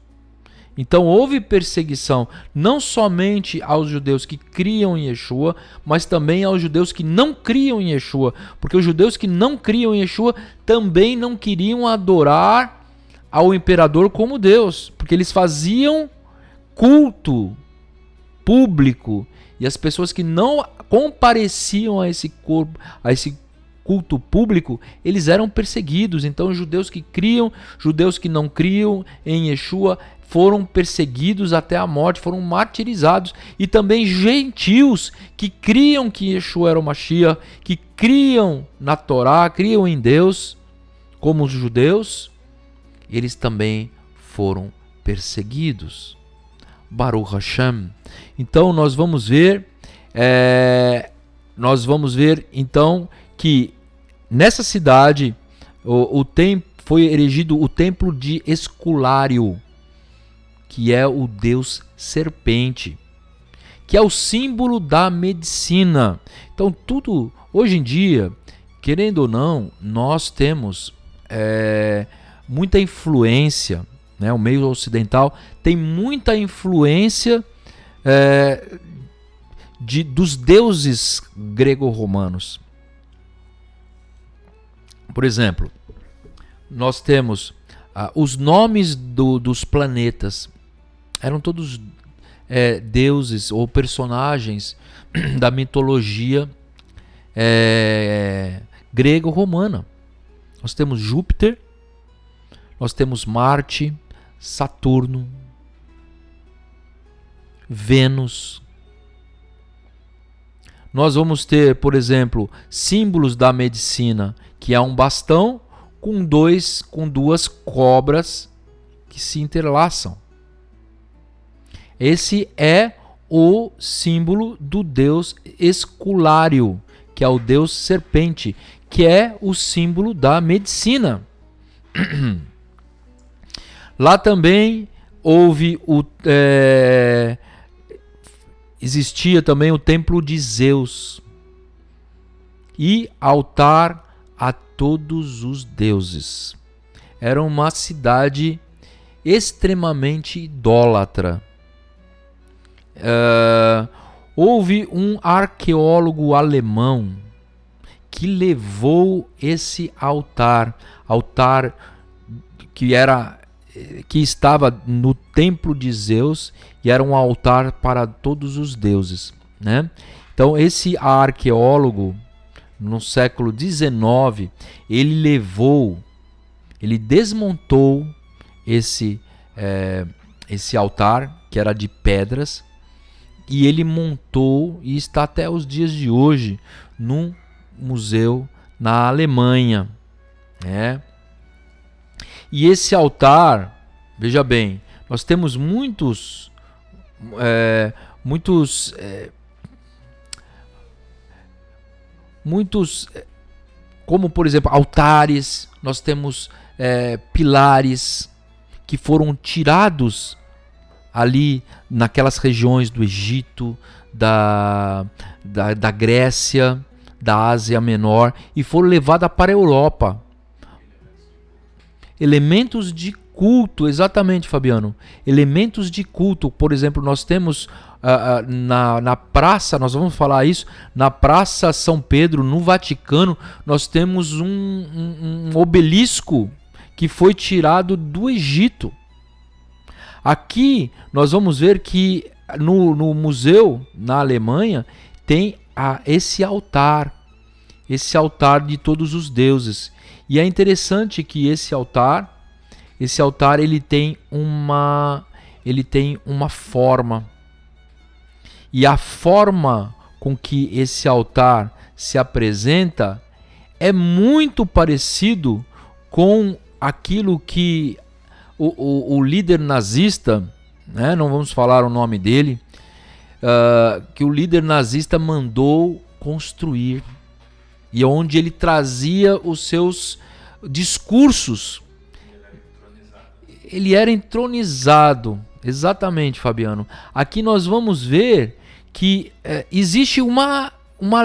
Então houve perseguição não somente aos judeus que criam em Yeshua, mas também aos judeus que não criam em Yeshua, porque os judeus que não criam em Yeshua também não queriam adorar ao imperador como Deus, porque eles faziam culto público e as pessoas que não compareciam a esse culto público, eles eram perseguidos. Então os judeus que criam, judeus que não criam em Yeshua foram perseguidos até a morte, foram martirizados. E também gentios que criam que Yeshua era o Mashiach, que criam na Torá, criam em Deus, como os judeus, eles também foram perseguidos. Baruch Hashem. Então nós vamos ver então que nessa cidade foi erigido o templo de Esculário, que é o deus serpente, que é o símbolo da medicina. Então tudo, hoje em dia, querendo ou não, nós temos muita influência, né? O meio ocidental tem muita influência dos deuses grego-romanos. Por exemplo, nós temos os nomes dos planetas. Eram todos deuses ou personagens da mitologia grego-romana. Nós temos Júpiter, nós temos Marte, Saturno, Vênus. Nós vamos ter, por exemplo, símbolos da medicina, que é um bastão com duas cobras que se interlaçam. Esse é o símbolo do deus Esculário, que é o deus serpente, que é o símbolo da medicina. Lá também existia também o templo de Zeus e altar a todos os deuses. Era uma cidade extremamente idólatra. Houve um arqueólogo alemão que levou esse altar que estava no templo de Zeus e era um altar para todos os deuses, né? Então esse arqueólogo, no século XIX, ele desmontou esse altar, que era de pedras, e ele montou, e está até os dias de hoje, num museu na Alemanha, né? E esse altar, veja bem, nós temos muitos como por exemplo altares, nós temos pilares que foram tirados ali naquelas regiões do Egito, da Grécia, da Ásia Menor, e foram levados para a Europa. Elementos de culto, exatamente, Fabiano. Elementos de culto, por exemplo, nós temos na praça, nós vamos falar isso, na Praça São Pedro, no Vaticano, nós temos um obelisco que foi tirado do Egito. Aqui nós vamos ver que no museu na Alemanha tem esse altar de todos os deuses. E é interessante que esse altar ele tem uma forma. E a forma com que esse altar se apresenta é muito parecido com aquilo que o líder nazista, né, não vamos falar o nome dele, que o líder nazista mandou construir. E onde ele trazia os seus discursos. Ele era entronizado. Exatamente, Fabiano. Aqui nós vamos ver que existe uma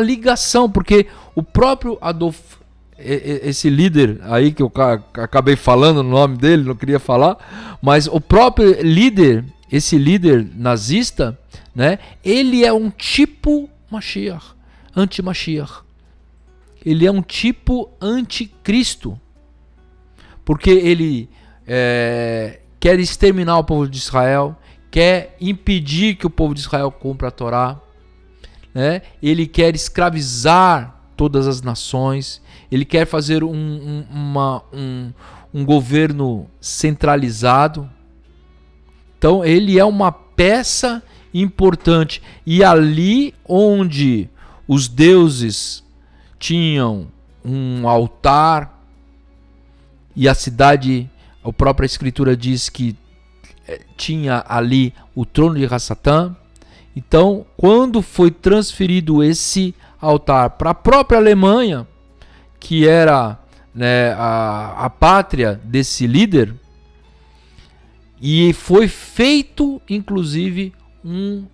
ligação, porque o próprio Adolf esse líder aí que eu acabei falando o nome dele, não queria falar, mas o próprio líder, esse líder nazista, né, ele é um tipo Mashiach, anti-Mashiach. Ele é um tipo anticristo, porque ele quer exterminar o povo de Israel, quer impedir que o povo de Israel cumpra a Torá, né? Ele quer escravizar todas as nações, ele quer fazer um governo centralizado. Então ele é uma peça importante, e ali onde os deuses tinham um altar, e a cidade, a própria escritura diz que tinha ali o trono de Hassatã. Então, quando foi transferido esse altar para a própria Alemanha, que era, né, a pátria desse líder, e foi feito inclusive um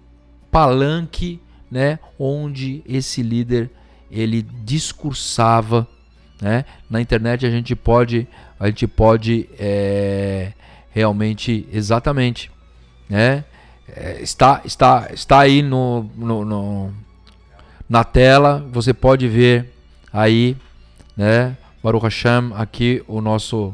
palanque, né, onde esse líder ele discursava, né? Na internet a gente pode realmente, exatamente, né? Está aí na tela, você pode ver aí, né? Baruch Hashem, aqui o nosso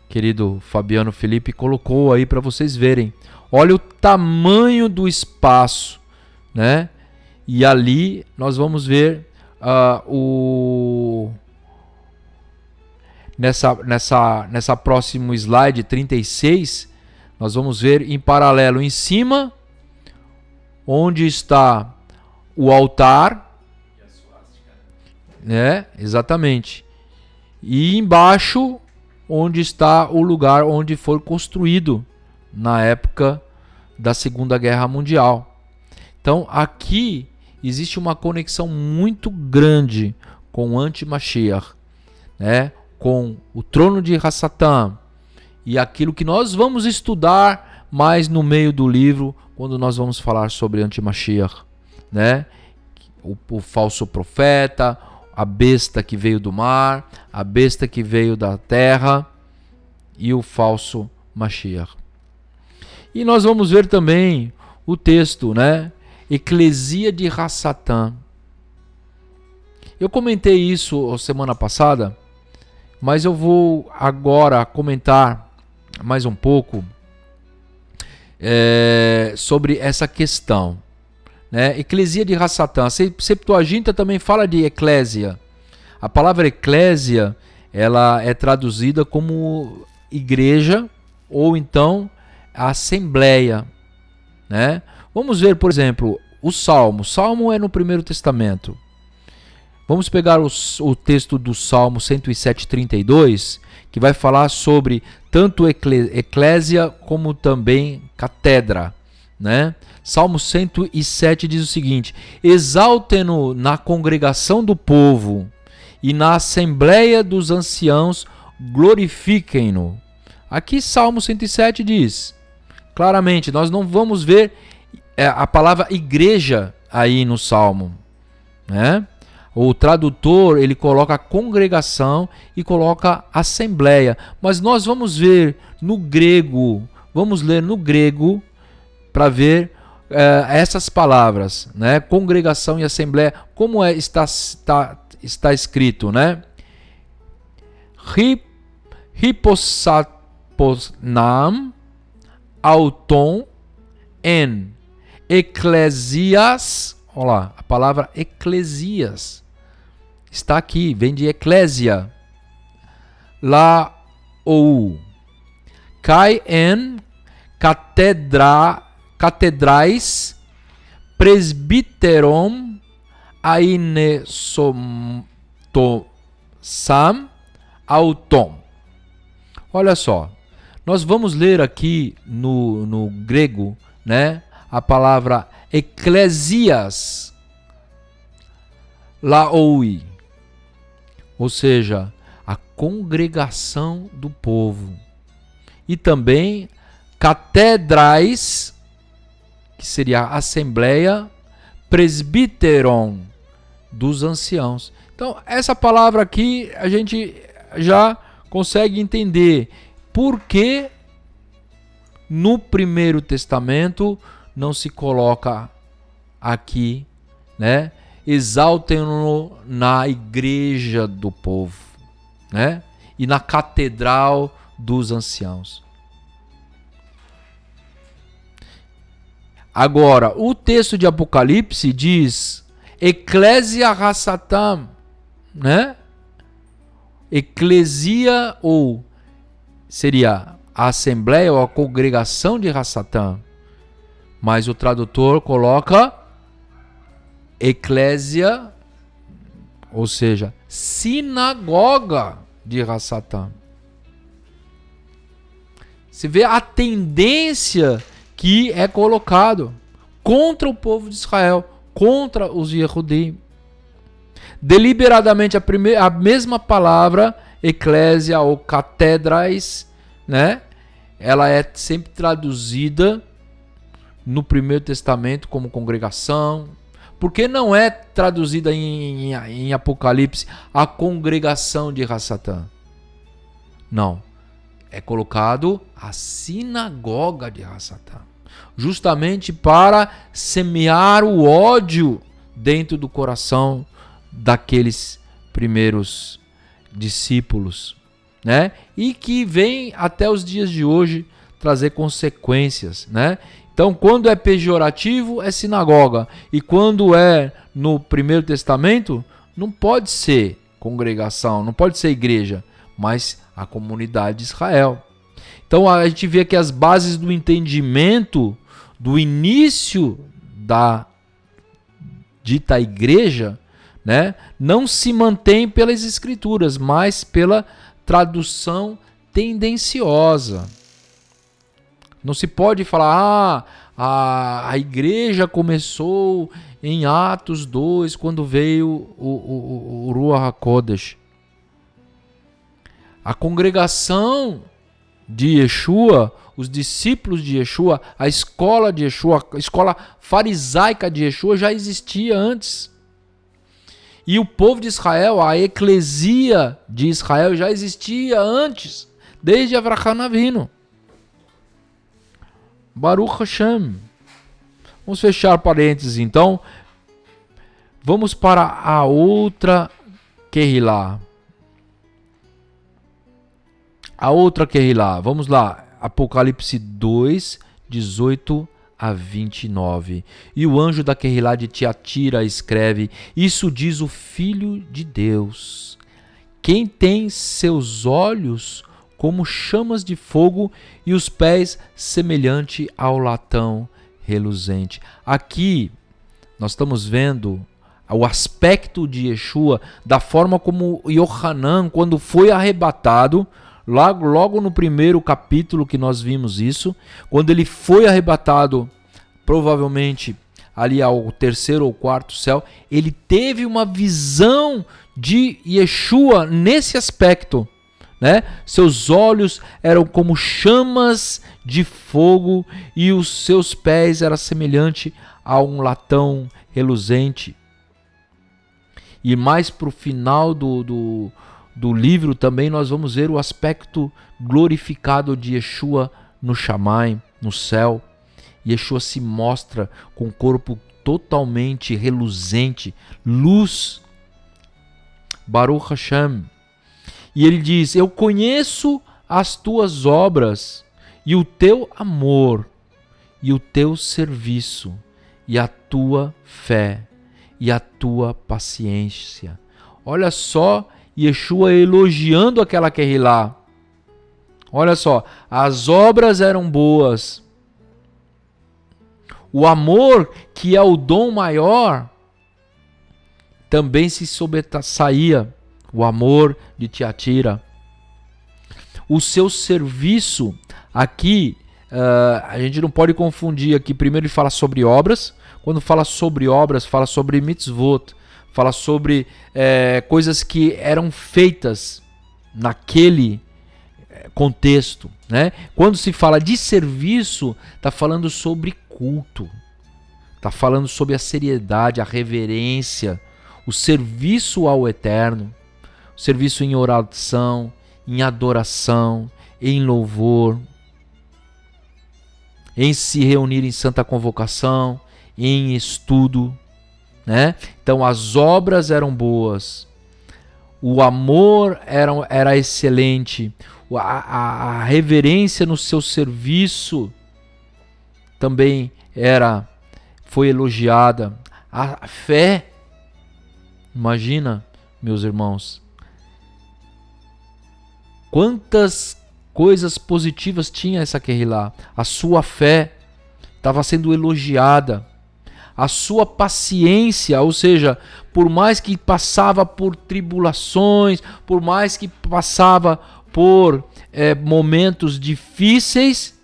querido Fabiano Felipe colocou aí para vocês verem. Olha o tamanho do espaço, né? E ali nós vamos ver nessa próximo slide 36, nós vamos ver em paralelo em cima onde está o altar, né? Exatamente. E embaixo onde está o lugar onde foi construído na época da Segunda Guerra Mundial. Então aqui existe uma conexão muito grande com o anti-Mashiach, né? Com o trono de Hassatã e aquilo que nós vamos estudar mais no meio do livro, quando nós vamos falar sobre anti-Mashiach, né? O falso profeta, a besta que veio do mar, a besta que veio da terra e o falso Mashiach. E nós vamos ver também o texto, né? Eclesia de Hassatã. Eu comentei isso semana passada, mas eu vou agora comentar mais um pouco sobre essa questão, né? Eclesia de Hassatã. A Septuaginta também fala de eclésia. A palavra eclésia, ela é traduzida como igreja ou então assembleia, né? Vamos ver, por exemplo, o Salmo. O Salmo é no Primeiro Testamento. Vamos pegar o texto do Salmo 107:32, que vai falar sobre tanto eclésia como também catedra, né? Salmo 107 diz o seguinte: exaltem-no na congregação do povo e na assembleia dos anciãos, glorifiquem-no. Aqui Salmo 107 diz claramente, nós não vamos ver a palavra igreja aí no Salmo, né? O tradutor, ele coloca congregação e coloca assembleia, mas nós vamos ver no grego, vamos ler no grego para ver essas palavras, né? Congregação e assembleia, como está escrito, né? Hiposatposnam auton en eclesias. Olha lá, a palavra eclesias está aqui, vem de eclésia. Lá ou cai en catedrais presbiterom ainesomtosam auton. Olha só, nós vamos ler aqui no grego, né, a palavra eclesias, laoi, ou seja, a congregação do povo, e também catedrais, que seria a assembleia, presbiteron, dos anciãos. Então, essa palavra aqui a gente já consegue entender por que no Primeiro Testamento não se coloca aqui, né? Exaltem-no na igreja do povo, né? E na catedral dos anciãos. Agora, o texto de Apocalipse diz Ecclesia Hassatam, né? Eclesia, ou seria a assembleia ou a congregação de Hassatam. Mas o tradutor coloca Eclésia, ou seja, sinagoga de Hassatam. Você vê a tendência que é colocado contra o povo de Israel, contra os Yehudim. Deliberadamente a mesma palavra, eclésia ou catedrais, né? Ela é sempre traduzida no Primeiro Testamento como congregação. Por que não é traduzida em Apocalipse a congregação de Hassatam? Não. É colocado a sinagoga de Hassatam. Justamente para semear o ódio dentro do coração daqueles primeiros discípulos, né? E que vem até os dias de hoje trazer consequências, né? Então, quando é pejorativo, é sinagoga. E quando é no Primeiro Testamento, não pode ser congregação, não pode ser igreja, mas a comunidade de Israel. Então, a gente vê que as bases do entendimento do início da dita igreja, né, não se mantém pelas escrituras, mas pela tradução tendenciosa. Não se pode falar, a igreja começou em Atos 2, quando veio o Ruach HaKodesh. A congregação de Yeshua, os discípulos de Yeshua, a escola de Yeshua, a escola farisaica de Yeshua já existia antes. E o povo de Israel, a eclesia de Israel já existia antes, desde Avraham Avinu. Baruch Hashem. Vamos fechar parênteses então. Vamos para a outra Kehilá. A outra Kehilá. Vamos lá. Apocalipse 2, 18 a 29. E o anjo da Kehilá de Tiatira escreve: isso diz o Filho de Deus, quem tem seus olhos como chamas de fogo e os pés semelhante ao latão reluzente. Aqui nós estamos vendo o aspecto de Yeshua, da forma como Yohanan, quando foi arrebatado, logo no primeiro capítulo que nós vimos isso, quando ele foi arrebatado, provavelmente ali ao terceiro ou quarto céu, ele teve uma visão de Yeshua nesse aspecto, né? Seus olhos eram como chamas de fogo e os seus pés eram semelhante a um latão reluzente. E mais para o final do livro também nós vamos ver o aspecto glorificado de Yeshua no Shammai, no céu. Yeshua se mostra com o corpo totalmente reluzente, luz. Baruch Hashem. E ele diz: eu conheço as tuas obras e o teu amor e o teu serviço e a tua fé e a tua paciência. Olha só, Yeshua elogiando aquela Kehilá. Olha só, as obras eram boas. O amor, que é o dom maior, também se sobressaía. O amor de Tiatira. O seu serviço, aqui, a gente não pode confundir aqui. Primeiro ele fala sobre obras. Quando fala sobre obras, fala sobre mitzvot. Fala sobre coisas que eram feitas naquele contexto, né? Quando se fala de serviço, está falando sobre culto. Está falando sobre a seriedade, a reverência, o serviço ao Eterno, o serviço em oração, em adoração, em louvor, em se reunir em santa convocação, em estudo, né? Então as obras eram boas, o amor era excelente, a reverência no seu serviço também foi elogiada, a fé, imagina, meus irmãos, quantas coisas positivas tinha essa Kehilá. A sua fé estava sendo elogiada, a sua paciência, ou seja, por mais que passava por tribulações, por mais que passava por momentos difíceis,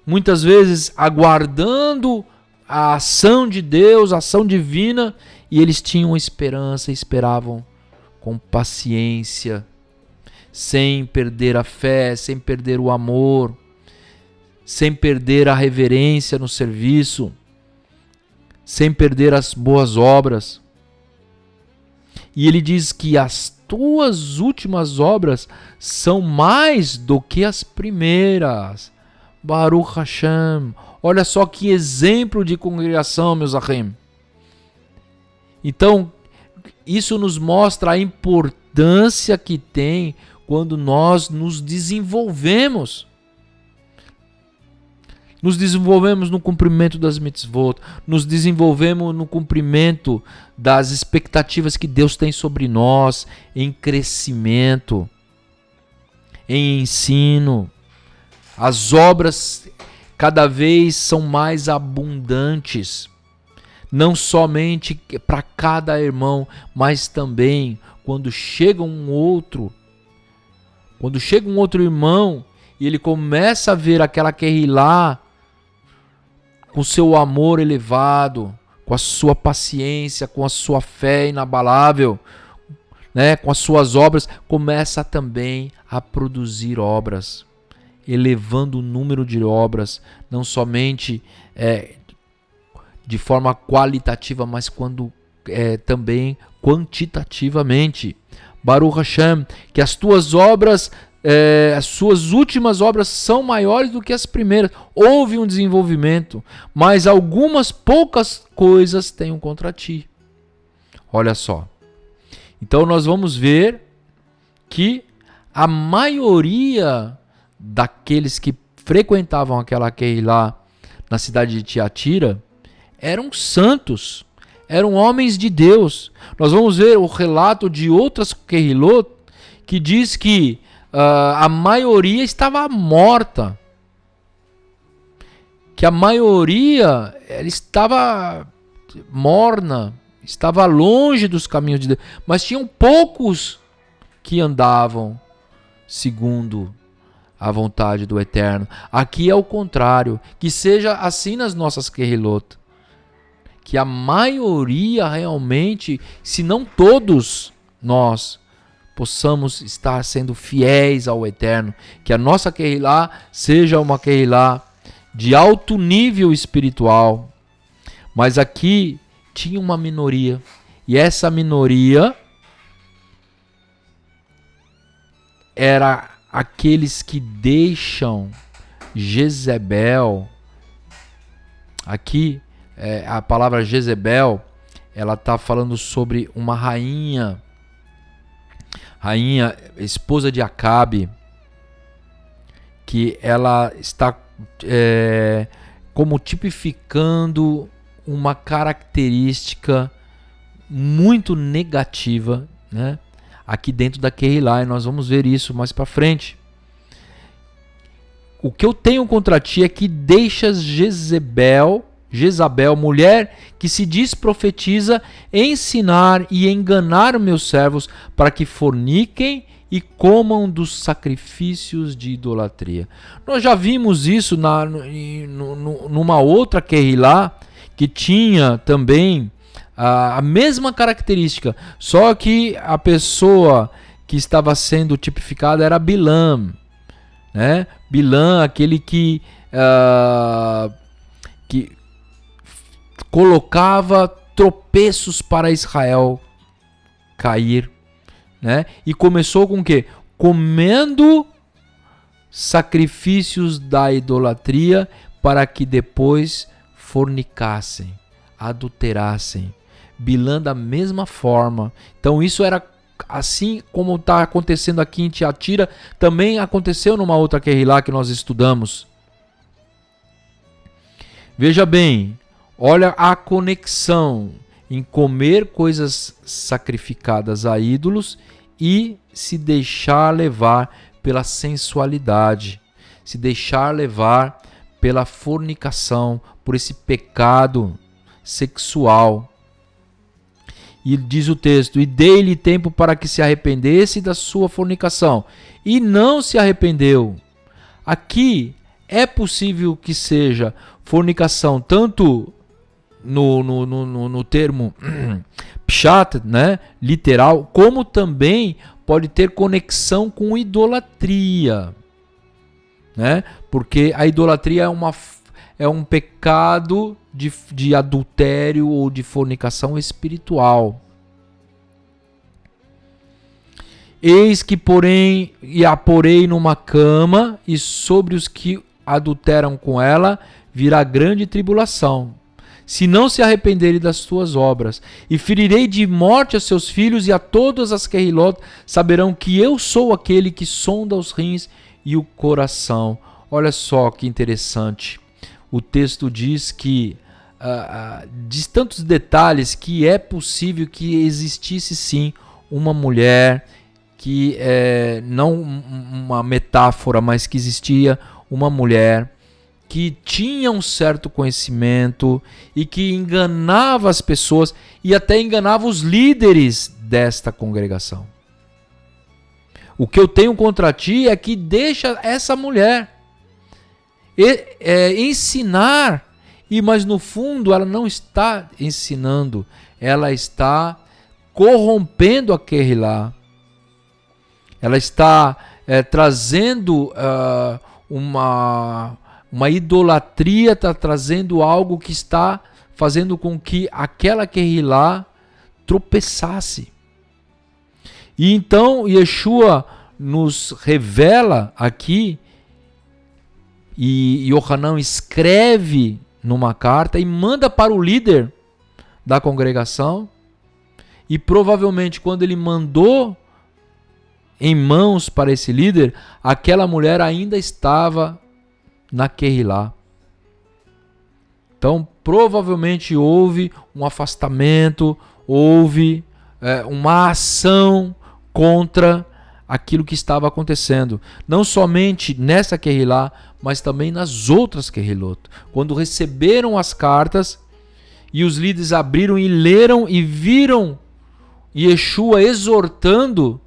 muitas vezes aguardando a ação de Deus, a ação divina, e eles tinham esperança, esperavam com paciência, sem perder a fé, sem perder o amor, sem perder a reverência no serviço, sem perder as boas obras. E ele diz que as tuas últimas obras são mais do que as primeiras. Baruch Hashem. Olha só que exemplo de congregação, meus achim. Então, isso nos mostra a importância que tem quando nós nos desenvolvemos. Nos desenvolvemos no cumprimento das mitzvot, nos desenvolvemos no cumprimento das expectativas que Deus tem sobre nós, em crescimento, em ensino. As obras cada vez são mais abundantes, não somente para cada irmão, mas também quando chega um outro irmão e ele começa a ver aquela Kehilá com seu amor elevado, com a sua paciência, com a sua fé inabalável, né, com as suas obras, começa também a produzir obras, elevando o número de obras, não somente de forma qualitativa, mas também quantitativamente. Baruch Hashem, que as tuas obras, as suas últimas obras são maiores do que as primeiras. Houve um desenvolvimento, mas algumas poucas coisas tenho contra ti. Olha só. Então nós vamos ver que a maioria daqueles que frequentavam aquela Kehilá na cidade de Tiatira eram santos, eram homens de Deus. Nós vamos ver o relato de outras Kehilot que diz que a maioria estava morta, que a maioria ela estava morna, estava longe dos caminhos de Deus, mas tinham poucos que andavam segundo a vontade do Eterno. Aqui é o contrário, que seja assim nas nossas Kehilot, que a maioria realmente, se não todos nós, possamos estar sendo fiéis ao Eterno, que a nossa Kehilá seja uma Kehilá de alto nível espiritual. Mas aqui tinha uma minoria, e essa minoria era aqueles que deixam Jezebel. Aqui a palavra Jezebel, ela está falando sobre uma rainha, esposa de Acabe, que ela está como tipificando uma característica muito negativa, né, aqui dentro da Kehilá, e nós vamos ver isso mais para frente. O que eu tenho contra ti é que deixas Jezabel, mulher que se diz profetiza, ensinar e enganar meus servos para que forniquem e comam dos sacrifícios de idolatria. Nós já vimos isso numa outra Kehilá que tinha também a mesma característica, só que a pessoa que estava sendo tipificada era Bilam, né? Bilam, aquele que colocava tropeços para Israel cair, né? E começou com o quê? Comendo sacrifícios da idolatria para que depois fornicassem, adulterassem. Bilhã da mesma forma. Então isso era assim como está acontecendo aqui em Tiatira, também aconteceu numa outra Kehilá que nós estudamos. Veja bem, olha a conexão em comer coisas sacrificadas a ídolos e se deixar levar pela sensualidade, se deixar levar pela fornicação, por esse pecado sexual. E diz o texto: e dei-lhe tempo para que se arrependesse da sua fornicação, e não se arrependeu. Aqui é possível que seja fornicação tanto no termo pshat, né, literal, como também pode ter conexão com idolatria, né? Porque a idolatria é um pecado de adultério ou de fornicação espiritual. Eis que, porém, e a porei numa cama, e sobre os que adulteram com ela virá grande tribulação, se não se arrependerem das suas obras. E ferirei de morte a seus filhos, e a todas as Kehilot saberão que eu sou aquele que sonda os rins e o coração. Olha só que interessante. O texto diz que, diz tantos detalhes, que é possível que existisse sim uma mulher, que não uma metáfora, mas que existia uma mulher que tinha um certo conhecimento e que enganava as pessoas e até enganava os líderes desta congregação. O que eu tenho contra ti é que deixa essa mulher ensinar, mas no fundo ela não está ensinando, ela está corrompendo a Kehilá. Ela está trazendo uma idolatria, está trazendo algo que está fazendo com que aquela Kehilá tropeçasse. E então Yeshua nos revela aqui, e Yohanan escreve numa carta e manda para o líder da congregação, e provavelmente quando ele mandou em mãos para esse líder, aquela mulher ainda estava na Kehilá. Então, provavelmente houve um afastamento, houve uma ação contra aquilo que estava acontecendo. Não somente nessa Kehilá, mas também nas outras Kehilot. Quando receberam as cartas e os líderes abriram e leram e viram Yeshua exortando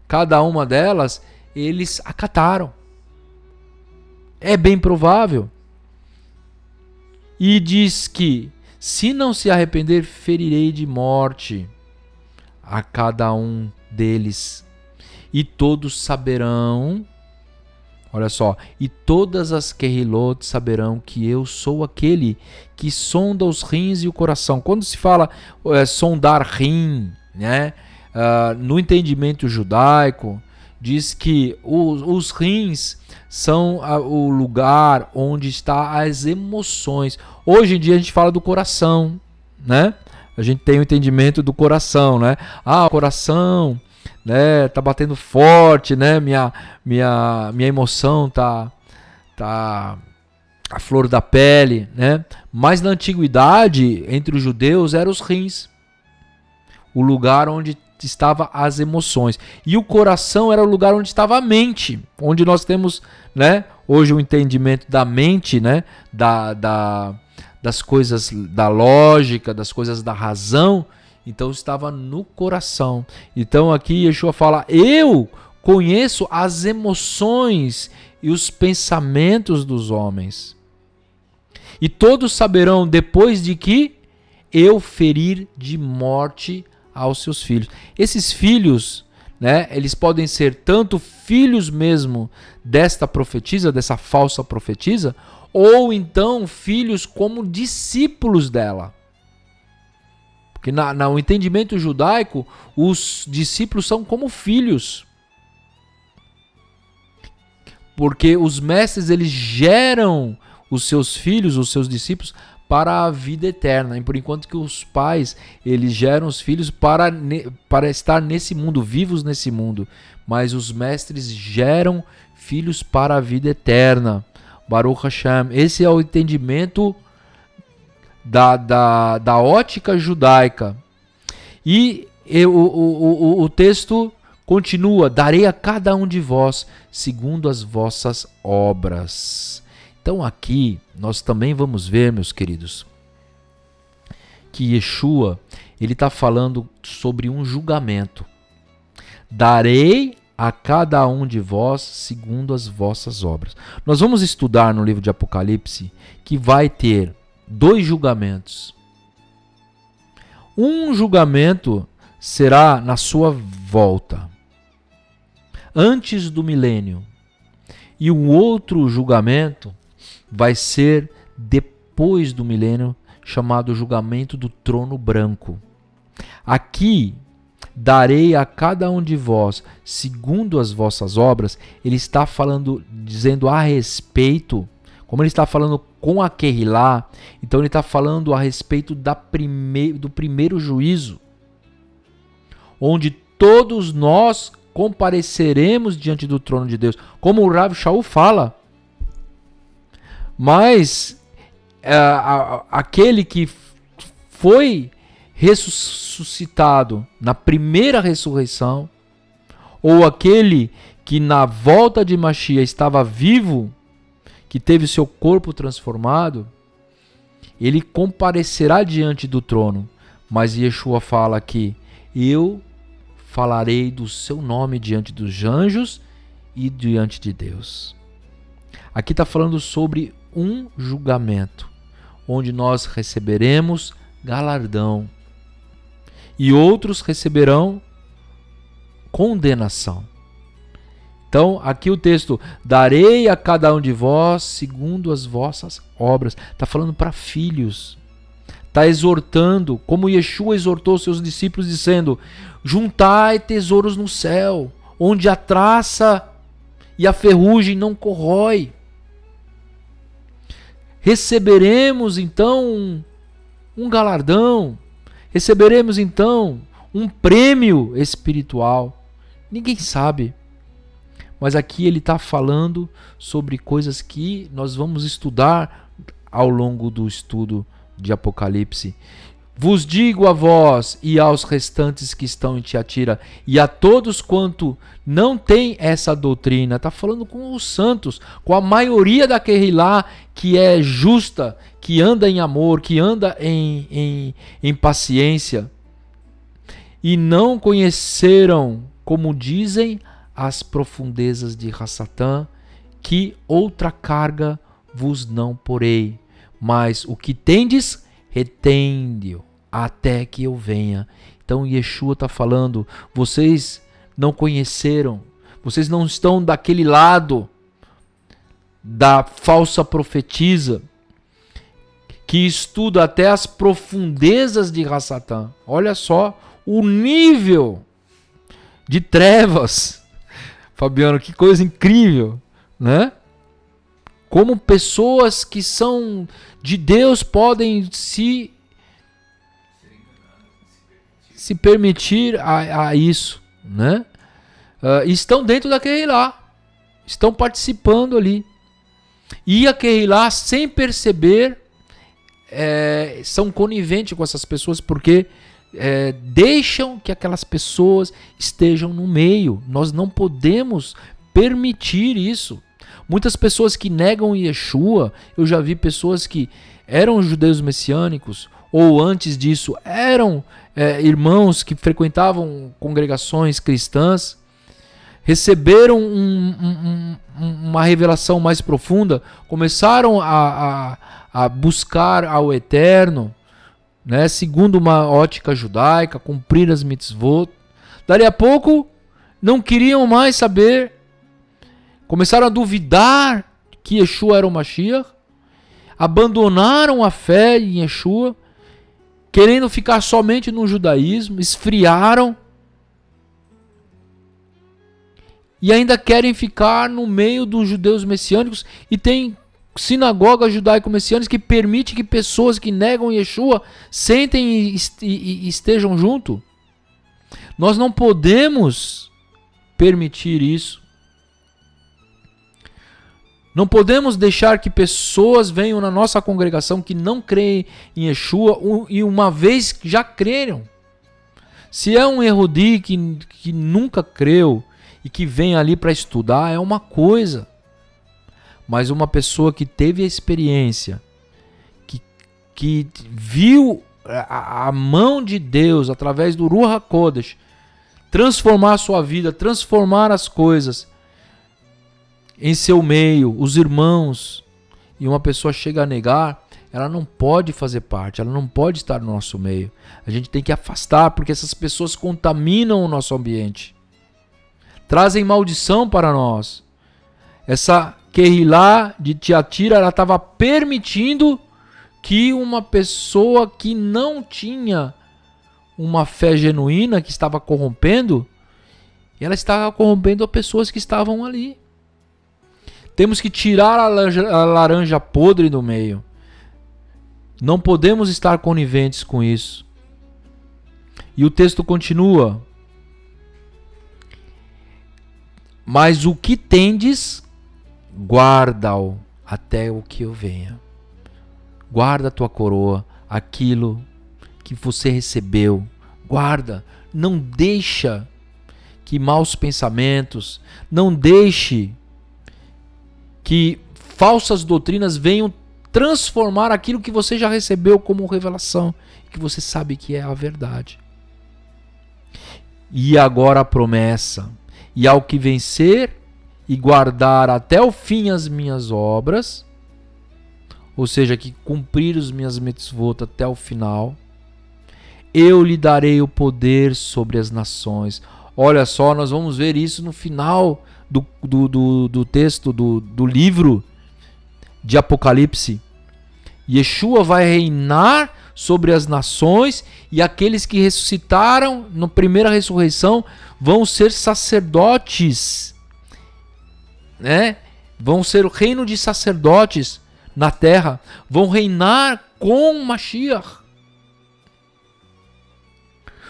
cada uma delas, eles acataram. É bem provável. E diz que, se não se arrepender, ferirei de morte a cada um deles. E todos saberão, olha só, e todas as Kehilot saberão que eu sou aquele que sonda os rins e o coração. Quando se fala sondar rim, né, no entendimento judaico, diz que os rins são o lugar onde estão as emoções. Hoje em dia a gente fala do coração, né? A gente tem o entendimento do coração, né? O coração, né, tá batendo forte, né? Minha emoção tá a flor da pele, né? Mas na antiguidade, entre os judeus, eram os rins, o lugar onde estava as emoções, e o coração era o lugar onde estava a mente, onde nós temos, né, hoje o entendimento da mente, né, das coisas da lógica, das coisas da razão. Então estava no coração. Então aqui Yeshua fala: eu conheço as emoções e os pensamentos dos homens, e todos saberão depois de que eu ferir de morte aos seus filhos. Esses filhos, né, eles podem ser tanto filhos mesmo desta profetisa, dessa falsa profetisa, ou então filhos como discípulos dela. Porque no entendimento judaico, os discípulos são como filhos. Porque os mestres, eles geram os seus filhos, os seus discípulos, para a vida eterna. E por enquanto que os pais, eles geram os filhos para estar nesse mundo, vivos nesse mundo. Mas os mestres geram filhos para a vida eterna. Baruch Hashem. Esse é o entendimento da ótica judaica. E o texto continua: darei a cada um de vós segundo as vossas obras. Então aqui nós também vamos ver, meus queridos, que Yeshua, ele está falando sobre um julgamento. Darei a cada um de vós segundo as vossas obras. Nós vamos estudar no livro de Apocalipse que vai ter 2 julgamentos. Um julgamento será na sua volta, antes do milênio. E um outro julgamento vai ser depois do milênio, chamado julgamento do trono branco. Aqui, darei a cada um de vós segundo as vossas obras. Ele está falando, dizendo a respeito, como ele está falando com a Kehilá, então ele está falando a respeito do primeiro juízo, onde todos nós compareceremos diante do trono de Deus, como o Rav Shaul fala. Mas aquele que foi ressuscitado na primeira ressurreição, ou aquele que na volta de Mashiach estava vivo, que teve seu corpo transformado, ele comparecerá diante do trono. Mas Yeshua fala que eu falarei do seu nome diante dos anjos e diante de Deus. Aqui está falando sobre um julgamento, onde nós receberemos galardão e outros receberão condenação. Então, aqui o texto: darei a cada um de vós segundo as vossas obras. Está falando para filhos. Está exortando, como Yeshua exortou seus discípulos, dizendo: juntai tesouros no céu, onde a traça e a ferrugem não corrói. Receberemos então um galardão, receberemos então um prêmio espiritual. Ninguém sabe. Mas aqui ele está falando sobre coisas que nós vamos estudar ao longo do estudo de Apocalipse. Vos digo a vós e aos restantes que estão em Tiatira e a todos quanto não tem essa doutrina. Está falando com os santos, com a maioria da Kehilá que é justa, que anda em amor, que anda em paciência. E não conheceram, como dizem, as profundezas de Hassatã, que outra carga vos não porei. Mas o que tendes, retende-o até que eu venha. Então Yeshua está falando: vocês não conheceram, vocês não estão daquele lado da falsa profetisa, que estuda até as profundezas de Hassatã. Olha só o nível de trevas. Fabiano, que coisa incrível, né? Como pessoas que são de Deus podem se permitir a isso, né? Estão dentro da Kehilá, estão participando ali. E a Kehilá, sem perceber, são coniventes com essas pessoas, porque deixam que aquelas pessoas estejam no meio. Nós não podemos permitir isso. Muitas pessoas que negam Yeshua, eu já vi pessoas que eram judeus messiânicos, ou antes disso eram irmãos que frequentavam congregações cristãs, receberam uma revelação mais profunda, começaram a buscar ao Eterno, né, segundo uma ótica judaica, cumprir as mitzvot. Dali a pouco não queriam mais saber, começaram a duvidar que Yeshua era o Mashiach, abandonaram a fé em Yeshua querendo ficar somente no judaísmo, esfriaram e ainda querem ficar no meio dos judeus messiânicos, e tem sinagogas judaico-messiânicas que permite que pessoas que negam Yeshua sentem e estejam junto. Nós não podemos permitir isso. Não podemos deixar que pessoas venham na nossa congregação que não creem em Yeshua e uma vez já creram. Se é um erudi que nunca creu e que vem ali para estudar, é uma coisa. Mas uma pessoa que teve a experiência, que viu a mão de Deus através do Ruach HaKodesh transformar a sua vida, transformar as coisas em seu meio, os irmãos, e uma pessoa chega a negar, ela não pode fazer parte, ela não pode estar no nosso meio. A gente tem que afastar, porque essas pessoas contaminam o nosso ambiente, trazem maldição para nós. Essa Kehilá de Tiatira, ela estava permitindo que uma pessoa que não tinha uma fé genuína, que estava corrompendo, ela estava corrompendo as pessoas que estavam ali. Temos que tirar a laranja podre do meio. Não podemos estar coniventes com isso. E o texto continua: mas o que tendes, guarda-o até o que eu venha. Guarda a tua coroa, aquilo que você recebeu. Guarda, não deixa que maus pensamentos, não deixe que falsas doutrinas venham transformar aquilo que você já recebeu como revelação, que você sabe que é a verdade. E agora a promessa: e ao que vencer e guardar até o fim as minhas obras, ou seja, que cumprir os minhas mitzvot até o final, eu lhe darei o poder sobre as nações. Olha só, nós vamos ver isso no final do texto do livro de Apocalipse. Yeshua vai reinar sobre as nações, e aqueles que ressuscitaram na primeira ressurreição vão ser sacerdotes, né? Vão ser o reino de sacerdotes na terra, vão reinar com Mashiach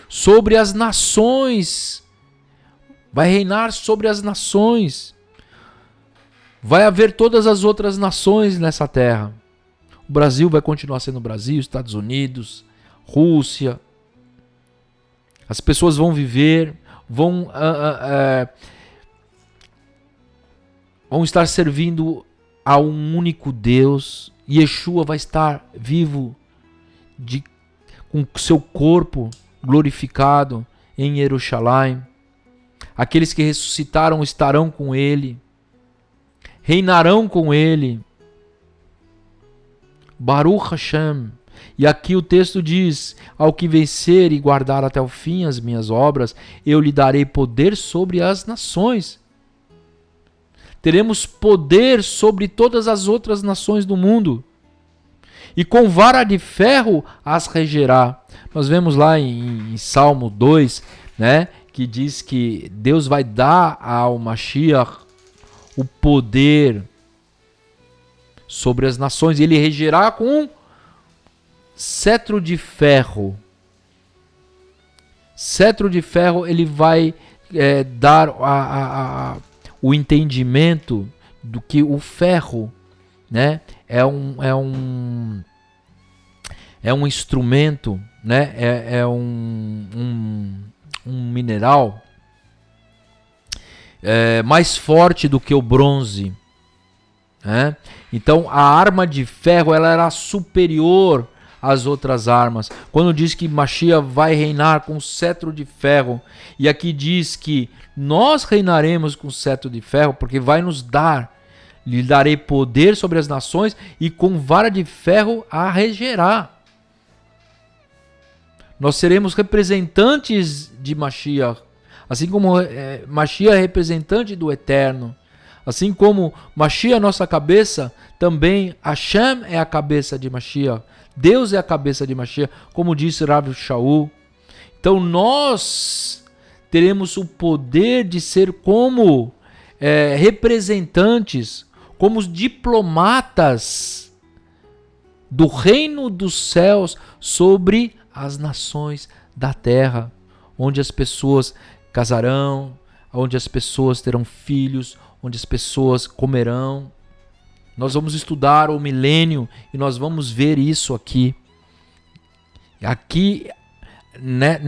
sobre as nações. Vai reinar sobre as nações. Vai haver todas as outras nações nessa terra. O Brasil vai continuar sendo o Brasil, Estados Unidos, Rússia. As pessoas vão viver, vão estar servindo a um único Deus. Yeshua vai estar vivo com seu corpo glorificado em Jerusalém. Aqueles que ressuscitaram estarão com ele, reinarão com ele. Baruch Hashem. E aqui o texto diz: ao que vencer e guardar até o fim as minhas obras, eu lhe darei poder sobre as nações. Teremos poder sobre todas as outras nações do mundo, e com vara de ferro as regerá. Nós vemos lá em Salmo 2, né, que diz que Deus vai dar ao Mashiach o poder sobre as nações. Ele regerá com um cetro de ferro. Cetro de ferro, ele vai dar o entendimento do que o ferro, né, é um instrumento, né, é um mineral mais forte do que o bronze, né? Então a arma de ferro, ela era superior às outras armas. Quando diz que Mashiach vai reinar com cetro de ferro, e aqui diz que nós reinaremos com cetro de ferro, porque vai nos dar, lhe darei poder sobre as nações, e com vara de ferro a regerá. Nós seremos representantes de Mashiach, assim como Mashiach é representante do Eterno. Assim como Mashiach é a nossa cabeça, também Hashem é a cabeça de Mashiach. Deus é a cabeça de Mashiach, como disse Rav Shaul. Então nós teremos o poder de ser como representantes, como os diplomatas do reino dos céus sobre as nações da terra, onde as pessoas casarão, onde as pessoas terão filhos, onde as pessoas comerão. Nós vamos estudar o milênio e nós vamos ver isso aqui. Aqui, né,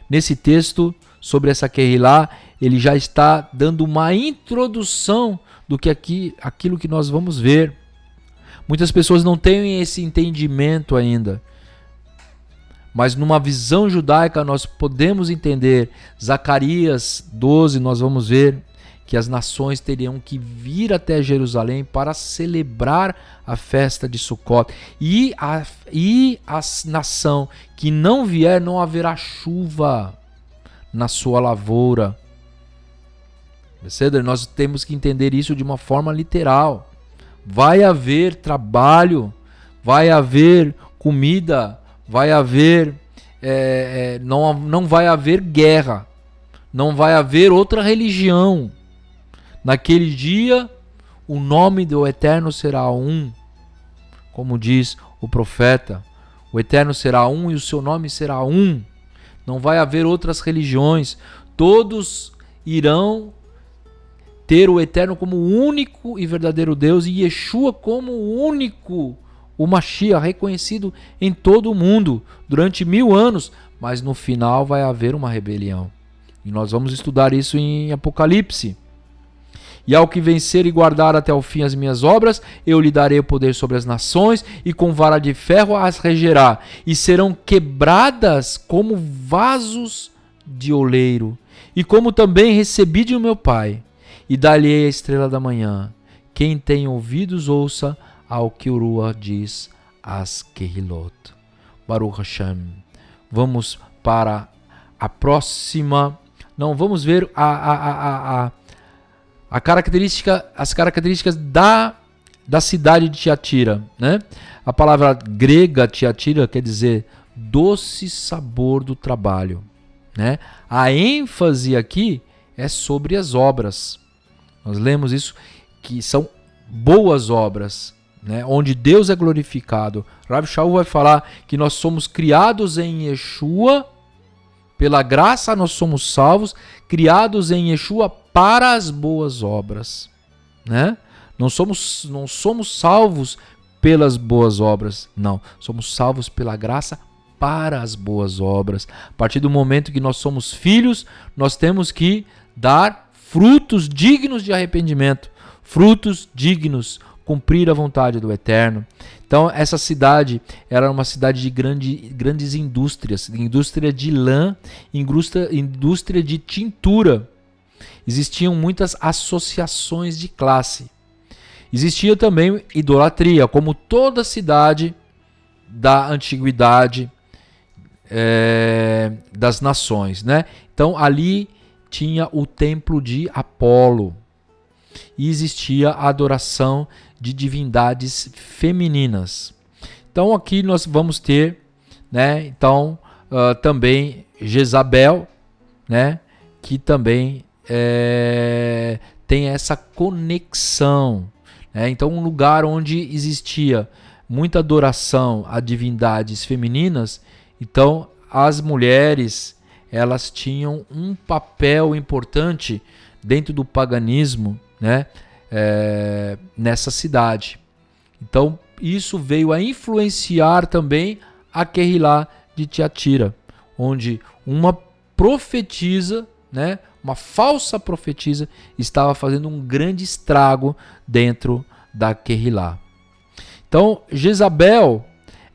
nesse texto sobre essa Kehilá, ele já está dando uma introdução do que aquilo que nós vamos ver. Muitas pessoas não têm esse entendimento ainda. Mas numa visão judaica nós podemos entender. Zacarias 12, nós vamos ver que as nações teriam que vir até Jerusalém para celebrar a festa de Sukkot. E a nação que não vier, não haverá chuva na sua lavoura. Nós temos que entender isso de uma forma literal. Vai haver trabalho, vai haver comida, vai haver, não vai haver guerra, não vai haver outra religião. Naquele dia, o nome do Eterno será um, como diz o profeta. O Eterno será um e o seu nome será um. Não vai haver outras religiões. Todos irão ter o Eterno como o único e verdadeiro Deus e Yeshua como o único, o Mashiach, reconhecido em todo o mundo durante 1000 anos. Mas no final vai haver uma rebelião. E nós vamos estudar isso em Apocalipse. E ao que vencer e guardar até o fim as minhas obras, eu lhe darei o poder sobre as nações, e com vara de ferro as regerá, e serão quebradas como vasos de oleiro, e como também recebi de meu Pai, e dar-lhe-ei a estrela da manhã. Quem tem ouvidos, ouça ao que o Ruach diz às Kehilot. Baruch Hashem. Vamos para a próxima. Não, vamos ver as características da cidade de Tiatira, né? A palavra grega Tiatira quer dizer doce sabor do trabalho, né? A ênfase aqui é sobre as obras. Nós lemos isso, que são boas obras, né? Onde Deus é glorificado. Rav Shaul vai falar que nós somos criados em Yeshua, pela graça nós somos salvos, criados em Yeshua para as boas obras, né? Não somos salvos pelas boas obras, não. Somos salvos pela graça para as boas obras. A partir do momento que nós somos filhos, nós temos que dar frutos dignos de arrependimento, frutos dignos, cumprir a vontade do Eterno. Então, essa cidade era uma cidade de grandes indústrias, indústria de lã, indústria de tintura. Existiam muitas associações de classe. Existia também idolatria, como toda cidade da antiguidade das nações, né? Então, ali tinha o templo de Apolo e existia a adoração de divindades femininas. Então aqui nós vamos ter, né, então também Jezabel, né, que também tem essa conexão, né? Então um lugar onde existia muita adoração a divindades femininas, então as mulheres elas tinham um papel importante dentro do paganismo, né? Nessa cidade. Então isso veio a influenciar também a Kehilá de Tiatira, onde uma profetisa, né, uma falsa profetisa, estava fazendo um grande estrago dentro da Kehilá. Então Jezabel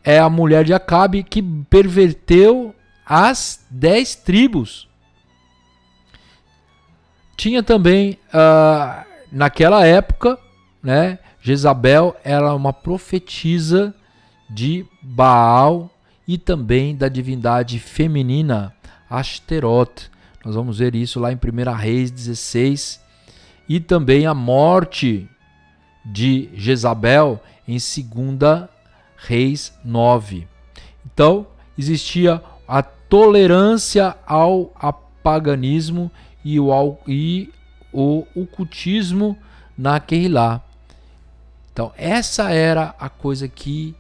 é a mulher de Acabe que perverteu as 10 tribos. Tinha também naquela época, né, Jezabel era uma profetisa de Baal e também da divindade feminina Ashtaroth. Nós vamos ver isso lá em 1 Reis 16 e também a morte de Jezabel em 2 Reis 9. Então, existia a tolerância ao paganismo e o ocultismo na Kehilá. Então, essa era a coisa que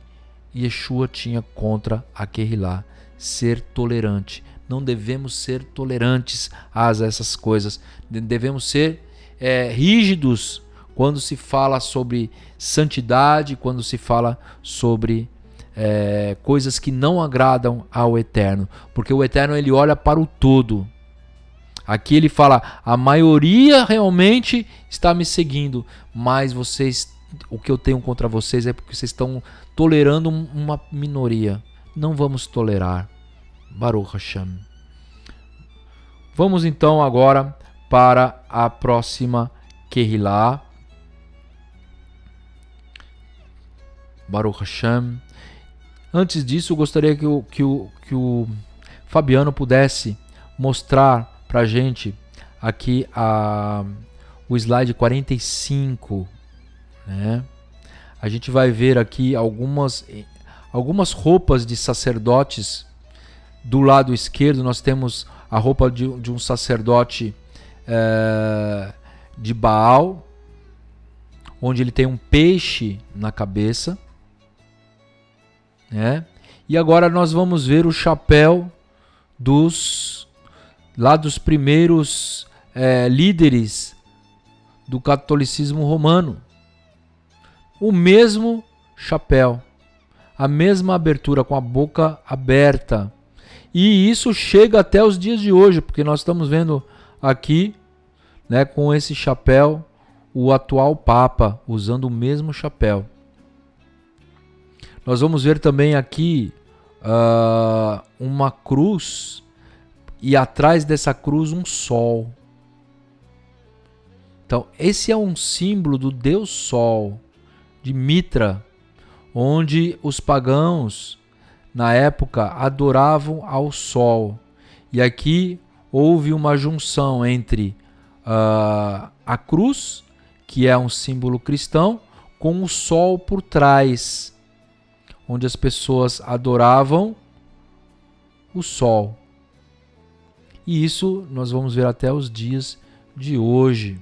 Yeshua tinha contra a Kehilá, ser tolerante. Não devemos ser tolerantes a essas coisas. Devemos ser rígidos quando se fala sobre santidade, quando se fala sobre coisas que não agradam ao Eterno. Porque o Eterno, ele olha para o todo. Aqui ele fala, a maioria realmente está me seguindo, mas o que eu tenho contra vocês é porque vocês estão tolerando uma minoria. Não vamos tolerar. Baruch Hashem. Vamos então agora para a próxima Kehilá. Baruch Hashem. Antes disso, eu gostaria que o Fabiano pudesse mostrar para a gente aqui o slide 45. Né? A gente vai ver aqui algumas roupas de sacerdotes. Do lado esquerdo nós temos a roupa de um sacerdote de Baal, onde ele tem um peixe na cabeça. Né? E agora nós vamos ver o chapéu dos primeiros líderes do catolicismo romano. O mesmo chapéu, a mesma abertura, com a boca aberta. E isso chega até os dias de hoje, porque nós estamos vendo aqui, né, com esse chapéu, o atual Papa usando o mesmo chapéu. Nós vamos ver também aqui uma cruz e atrás dessa cruz um sol. Então, esse é um símbolo do Deus Sol, de Mitra, onde os pagãos na época adoravam ao sol. E aqui houve uma junção entre a cruz, que é um símbolo cristão, com o sol por trás, onde as pessoas adoravam o sol. E isso nós vamos ver até os dias de hoje.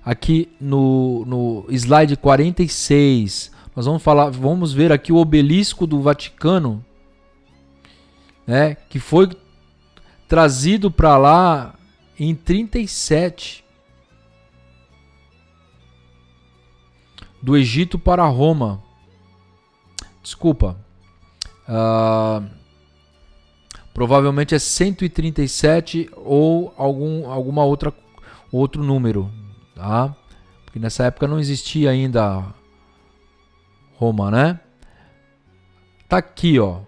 Aqui no slide 46, nós vamos ver aqui o obelisco do Vaticano, né, que foi trazido para lá em 37, do Egito para Roma. Desculpa. Provavelmente é 137 ou alguma outro número, tá? Porque nessa época não existia ainda Roma, né? Tá aqui, ó.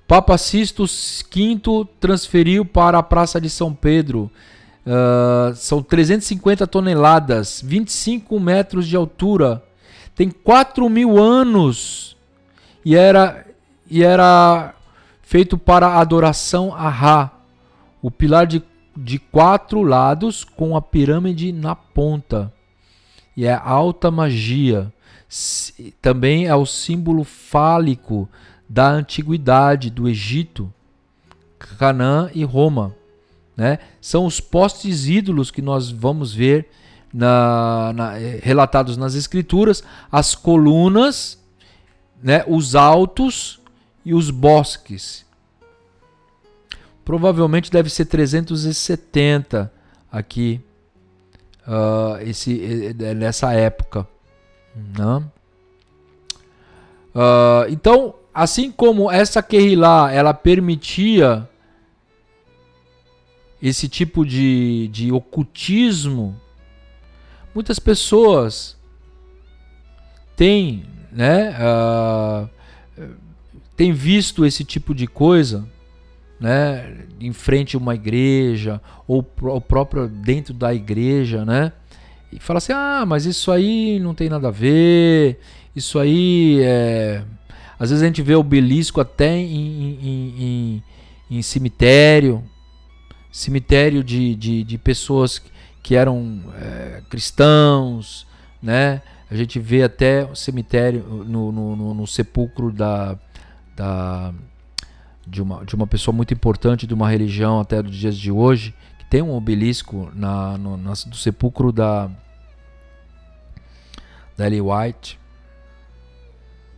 Papa Sisto V transferiu para a Praça de São Pedro. São 350 toneladas, 25 metros de altura. Tem 4.000 anos e era feito para adoração a Ra, o pilar de 4 lados com a pirâmide na ponta. E é alta magia. Também é o símbolo fálico da antiguidade do Egito, Canaã e Roma. Né? São os postes ídolos que nós vamos ver relatados nas escrituras, as colunas, né? Os altos e os bosques. Provavelmente deve ser 370 aqui, nessa época. Né? Então, assim como essa Kehilá, ela permitia esse tipo de ocultismo, muitas pessoas têm, né, têm visto esse tipo de coisa, né, em frente a uma igreja ou próprio dentro da igreja, né, e fala assim, mas isso aí não tem nada a ver, isso aí é... Às vezes a gente vê obelisco até em em cemitério de pessoas que eram cristãos, né? A gente vê até o cemitério no sepulcro de uma pessoa muito importante de uma religião até dos dias de hoje, que tem um obelisco do sepulcro da Ellen White,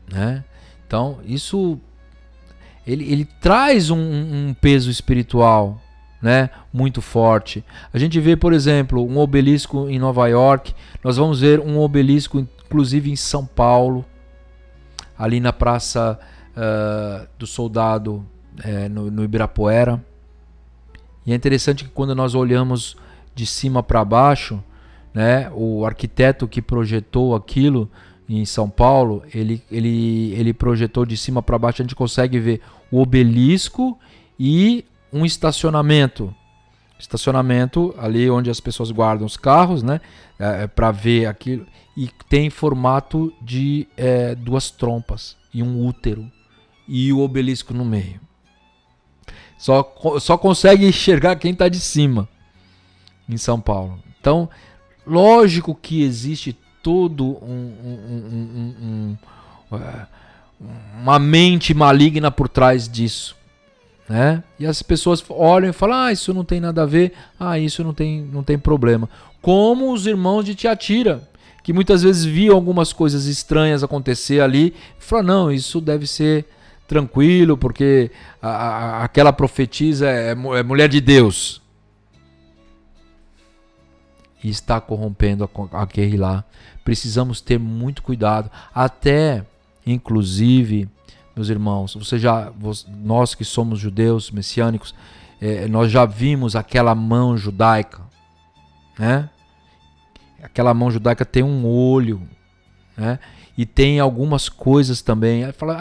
né? Então isso ele traz um peso espiritual, né, muito forte. A gente vê, por exemplo, um obelisco em Nova York. Nós vamos ver um obelisco inclusive em São Paulo, ali na Praça do Soldado, no Ibirapuera. E é interessante que quando nós olhamos de cima para baixo, né, o arquiteto que projetou aquilo em São Paulo, ele projetou de cima para baixo. A gente consegue ver o obelisco e um estacionamento ali onde as pessoas guardam os carros, né, para ver aquilo, e tem formato de 2 trompas e um útero e o obelisco no meio. Só consegue enxergar quem está de cima em São Paulo. Então, lógico que existe todo uma mente maligna por trás disso, né? E as pessoas olham e falam: isso não tem nada a ver, isso não tem problema. Como os irmãos de Tiatira, que muitas vezes viam algumas coisas estranhas acontecer ali, e falaram: não, isso deve ser tranquilo, porque aquela profetisa é mulher de Deus. E está corrompendo aquele lá. Precisamos ter muito cuidado. Até, inclusive, meus irmãos, nós que somos judeus, messiânicos, nós já vimos aquela mão judaica, né? Aquela mão judaica tem um olho, né? E tem algumas coisas também. Ela fala: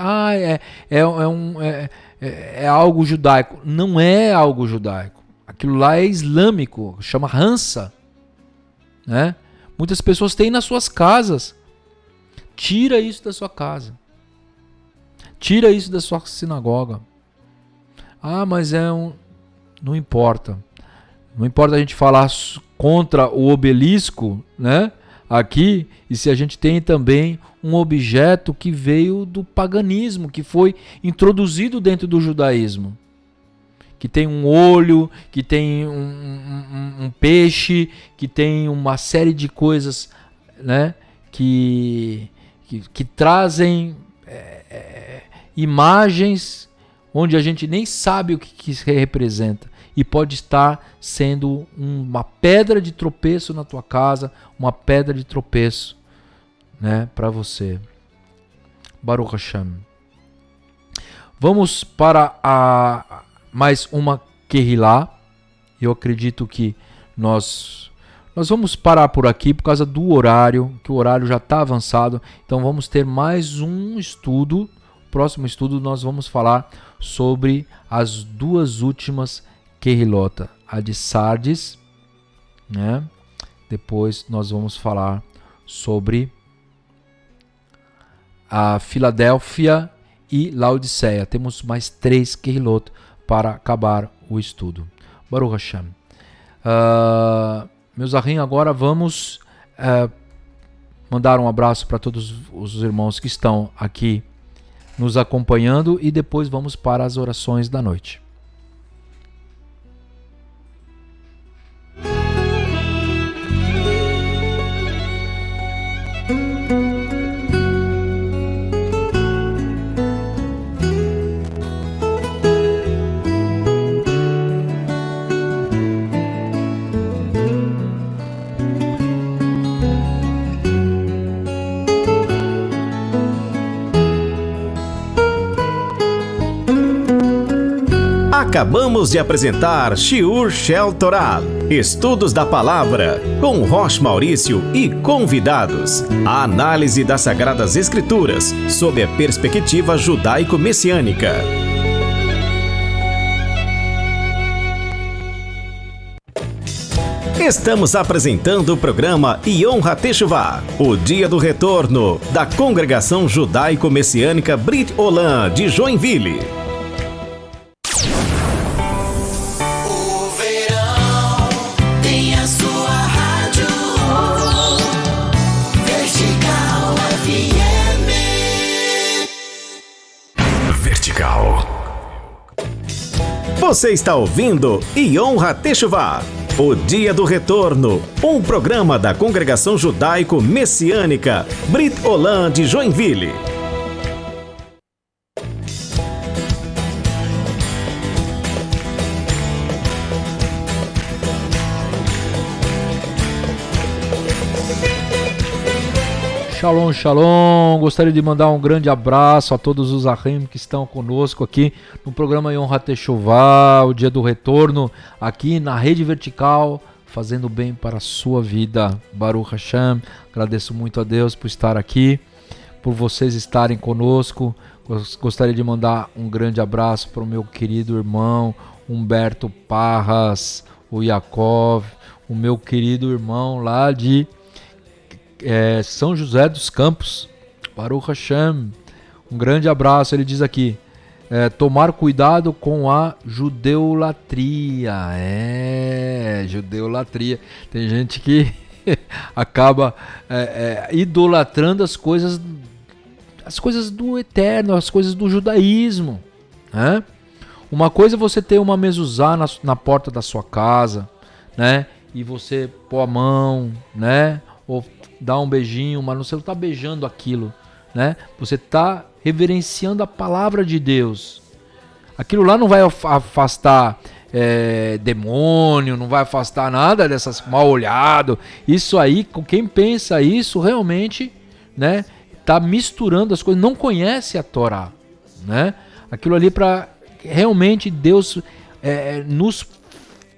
é algo judaico. Não é algo judaico. Aquilo lá é islâmico, chama Hansa, né? Muitas pessoas têm nas suas casas. Tira isso da sua casa. Tira isso da sua sinagoga. Mas não importa. Não importa a gente falar contra o obelisco, né, aqui, e se a gente tem também um objeto que veio do paganismo, que foi introduzido dentro do judaísmo, que tem um olho, que tem um peixe, que tem uma série de coisas, né, que trazem imagens onde a gente nem sabe o que representa, e pode estar sendo uma pedra de tropeço na tua casa, uma pedra de tropeço, né, para você. Baruch Hashem. Vamos para mais uma Kehilá. Eu acredito que nós vamos parar por aqui por causa do horário, que o horário já está avançado. Então vamos ter mais um estudo. Próximo estudo nós vamos falar sobre as 2 últimas Kehilot, a de Sardes, né? Depois nós vamos falar sobre a Filadélfia e Laodiceia. Temos mais 3 Kehilot para acabar o estudo. Baruch Hashem. Meus arrinhos, agora vamos mandar um abraço para todos os irmãos que estão aqui nos acompanhando, e depois vamos para as orações da noite. Acabamos de apresentar Shiur Shel Torah, Estudos da Palavra, com Rosh Maurício e convidados. A análise das Sagradas Escrituras, sob a perspectiva judaico-messiânica. Estamos apresentando o programa Yom HaTeshuvah, o Dia do Retorno, da Congregação Judaico-Messiânica Brit Olam de Joinville. Você está ouvindo Yom HaTeshuvah, o Dia do Retorno, um programa da Congregação Judaico-Messiânica Brit Olam de Joinville. Shalom, shalom. Gostaria de mandar um grande abraço a todos os Ahim que estão conosco aqui no programa Yom HaTeshuvah, o Dia do Retorno, aqui na Rede Vertical, fazendo bem para a sua vida. Baruch Hashem. Agradeço muito a Deus por estar aqui, por vocês estarem conosco. Gostaria de mandar um grande abraço para o meu querido irmão Humberto Parras, o Yaakov, o meu querido irmão lá de São José dos Campos, Baruch Hashem, um grande abraço. Ele diz aqui, tomar cuidado com a judeulatria. Judeulatria, tem gente que acaba idolatrando as coisas do eterno, as coisas do judaísmo, né? Uma coisa é você ter uma mezuzá na porta da sua casa, né? E você pôr a mão, né? Ou dar um beijinho, mas você não está beijando aquilo, né? Você está reverenciando a palavra de Deus. Aquilo lá não vai afastar demônio, não vai afastar nada dessas mal olhado. Isso aí, quem pensa isso realmente, né? Está misturando as coisas, não conhece a Torá, né? Aquilo ali para realmente Deus nos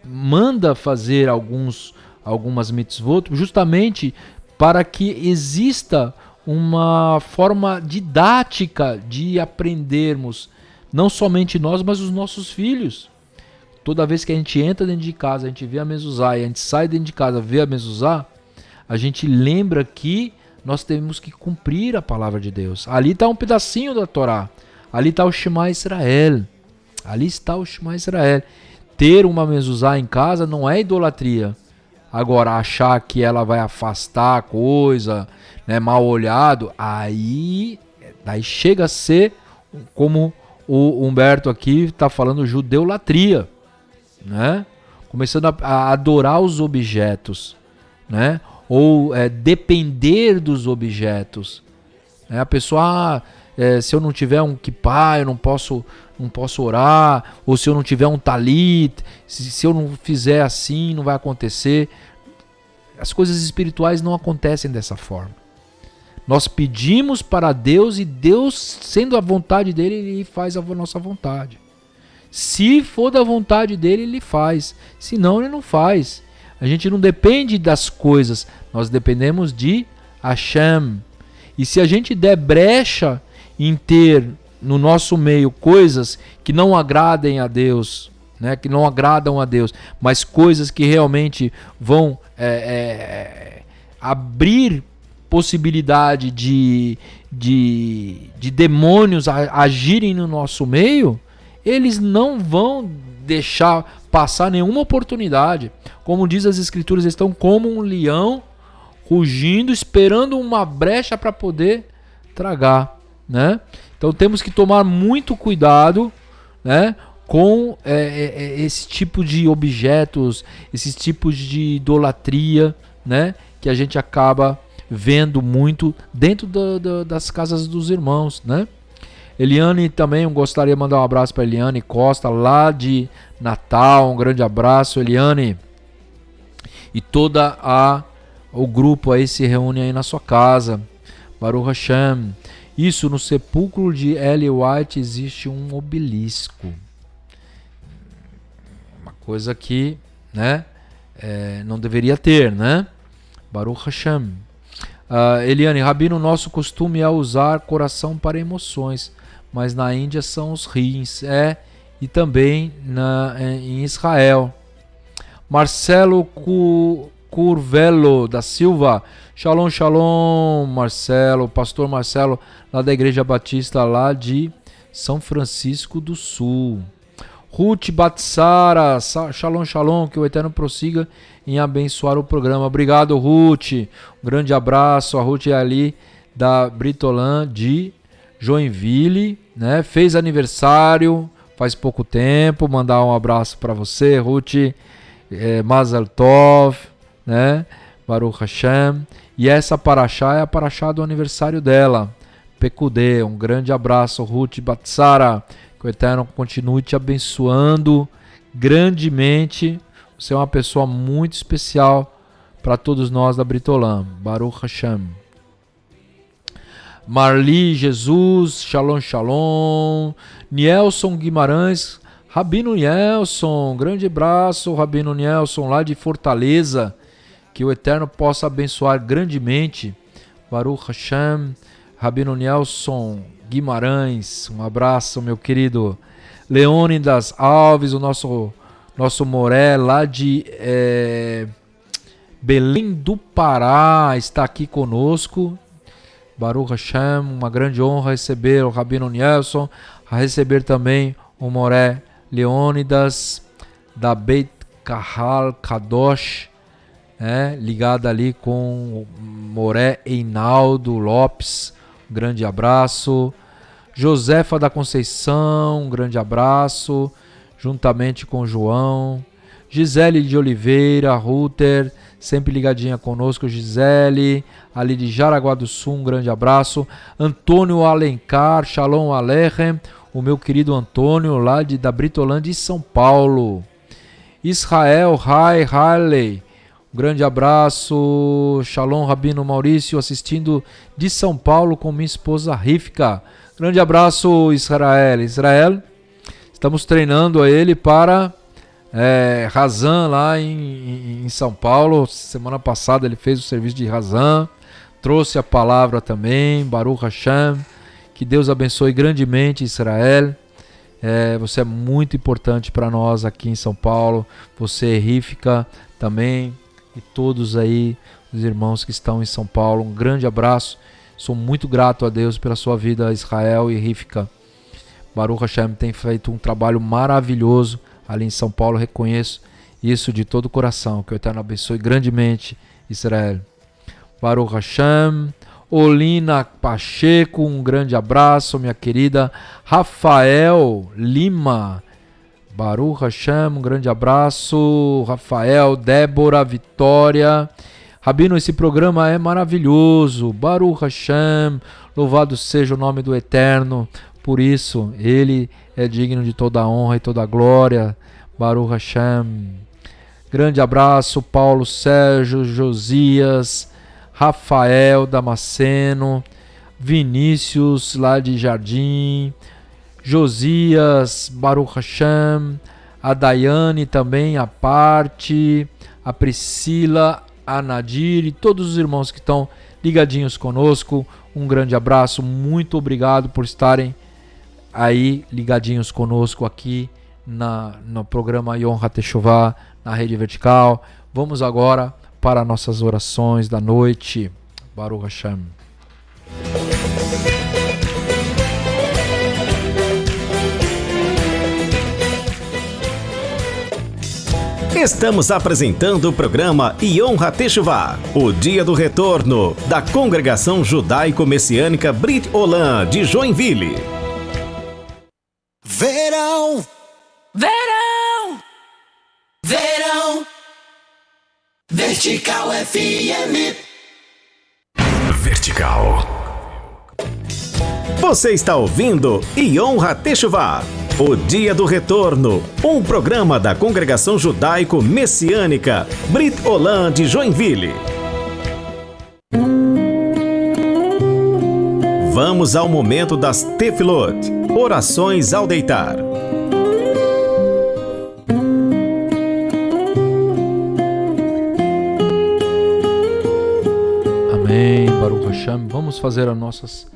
manda fazer algumas mitzvot justamente para que exista uma forma didática de aprendermos, não somente nós, mas os nossos filhos. Toda vez que a gente entra dentro de casa, a gente vê a mezuzá, e a gente sai dentro de casa, vê a mezuzá, a gente lembra que nós temos que cumprir a palavra de Deus. Ali está um pedacinho da Torá, ali está o Shema Israel, ali está o Shema Israel. Ter uma mezuzá em casa não é idolatria. Agora, achar que ela vai afastar a coisa, né, mal olhado, daí chega a ser, como o Humberto aqui está falando, judeulatria, né? Começando a adorar os objetos, né? Ou depender dos objetos. Né? A pessoa, se eu não tiver um kippah, eu não posso orar, ou se eu não tiver um talit, se eu não fizer assim, não vai acontecer. As coisas espirituais não acontecem dessa forma. Nós pedimos para Deus e Deus, sendo a vontade dele, ele faz a nossa vontade. Se for da vontade dele, ele faz. Se não, ele não faz. A gente não depende das coisas, nós dependemos de Hashem. E se a gente der brecha em ter no nosso meio coisas que não agradem a Deus, né, que não agradam a Deus, mas coisas que realmente vão abrir possibilidade de demônios agirem no nosso meio, eles não vão deixar passar nenhuma oportunidade. Como diz as escrituras, eles estão como um leão rugindo, esperando uma brecha para poder tragar, né? Então temos que tomar muito cuidado, né, com esse tipo de objetos, esses tipos de idolatria, né, que a gente acaba vendo muito dentro das casas dos irmãos, né? Eliane também, eu gostaria de mandar um abraço para Eliane Costa, lá de Natal. Um grande abraço, Eliane. E o grupo aí se reúne aí na sua casa. Baruch Hashem. Isso, no sepulcro de Ellen White existe um obelisco. Uma coisa que, né, não deveria ter, né? Baruch Hashem. Eliane, Rabino, nosso costume é usar coração para emoções, mas na Índia são os rins, e também em Israel. Marcelo Curvelo da Silva, shalom, shalom, Marcelo, pastor Marcelo, lá da Igreja Batista, lá de São Francisco do Sul. Ruth Batsara, shalom, shalom, que o Eterno prossiga em abençoar o programa. Obrigado, Ruth. Um grande abraço. A Ruth é ali da Brit Olam de Joinville, né? Fez aniversário, faz pouco tempo. Mandar um abraço para você, Ruth, Mazel Tov, né? Baruch Hashem. E essa paraxá é a paraxá do aniversário dela, Pekudê. Um grande abraço, Ruth Batsara. Que o Eterno continue te abençoando grandemente. Você é uma pessoa muito especial para todos nós da Britolam. Baruch Hashem. Marli Jesus, Shalom Shalom. Nielson Guimarães, Rabino Nielson, grande abraço, Rabino Nielson, lá de Fortaleza. Que o Eterno possa abençoar grandemente. Baruch Hashem. Rabino Nielson Guimarães, um abraço, meu querido. Leônidas Alves, o nosso Moré, lá de Belém do Pará, está aqui conosco. Baruch Hashem, uma grande honra receber o Rabino Nielson, a receber também o Moré Leônidas, da Beit Kahal Kadosh, ligada ali com o Moré Einaldo Lopes, um grande abraço. Josefa da Conceição, um grande abraço, juntamente com o João. Gisele de Oliveira, Ruter, sempre ligadinha conosco, Gisele, ali de Jaraguá do Sul, um grande abraço. Antônio Alencar, Shalom Aleichem, o meu querido Antônio, lá da Britolândia, de São Paulo. Israel, Hailey, um grande abraço. Shalom Rabino Maurício, assistindo de São Paulo com minha esposa Rivka. Grande abraço, Israel. Israel, estamos treinando a ele para Razan lá em São Paulo. Semana passada ele fez o serviço de Razan, trouxe a palavra também, Baruch Hashem. Que Deus abençoe grandemente Israel. Você é muito importante para nós aqui em São Paulo. Você, Rivka, também, e todos aí, os irmãos que estão em São Paulo. Um grande abraço. Sou muito grato a Deus pela sua vida, Israel e Rivka. Baruch Hashem tem feito um trabalho maravilhoso ali em São Paulo. Reconheço isso de todo o coração. Que o Eterno abençoe grandemente Israel. Baruch Hashem. Olina Pacheco, um grande abraço, minha querida. Rafael Lima, Baruch Hashem, um grande abraço. Rafael, Débora, Vitória. Rabino, esse programa é maravilhoso. Baruch Hashem, louvado seja o nome do Eterno. Por isso, Ele é digno de toda a honra e toda a glória. Baruch Hashem. Grande abraço, Paulo Sérgio, Josias, Rafael Damasceno, Vinícius lá de Jardim, Josias, Baruch Hashem, a Daiane também, a parte, a Priscila, a Nadir e todos os irmãos que estão ligadinhos conosco. Um grande abraço, muito obrigado por estarem aí ligadinhos conosco aqui no programa Yom HaTeshuvah, na Rede Vertical. Vamos agora para nossas orações da noite. Baruch Hashem. Estamos apresentando o programa Yom HaTeshuvah, o dia do retorno da Congregação Judaico-Messiânica Brit Olam de Joinville. Verão, verão, verão, Vertical FM. Vertical. Você está ouvindo Yom HaTeshuvah, o dia do retorno, um programa da Congregação Judaico-Messiânica Brit Olam de Joinville. Vamos ao momento das Tefilot, orações ao deitar. Amém, Baruch Hashem. Vamos fazer as nossas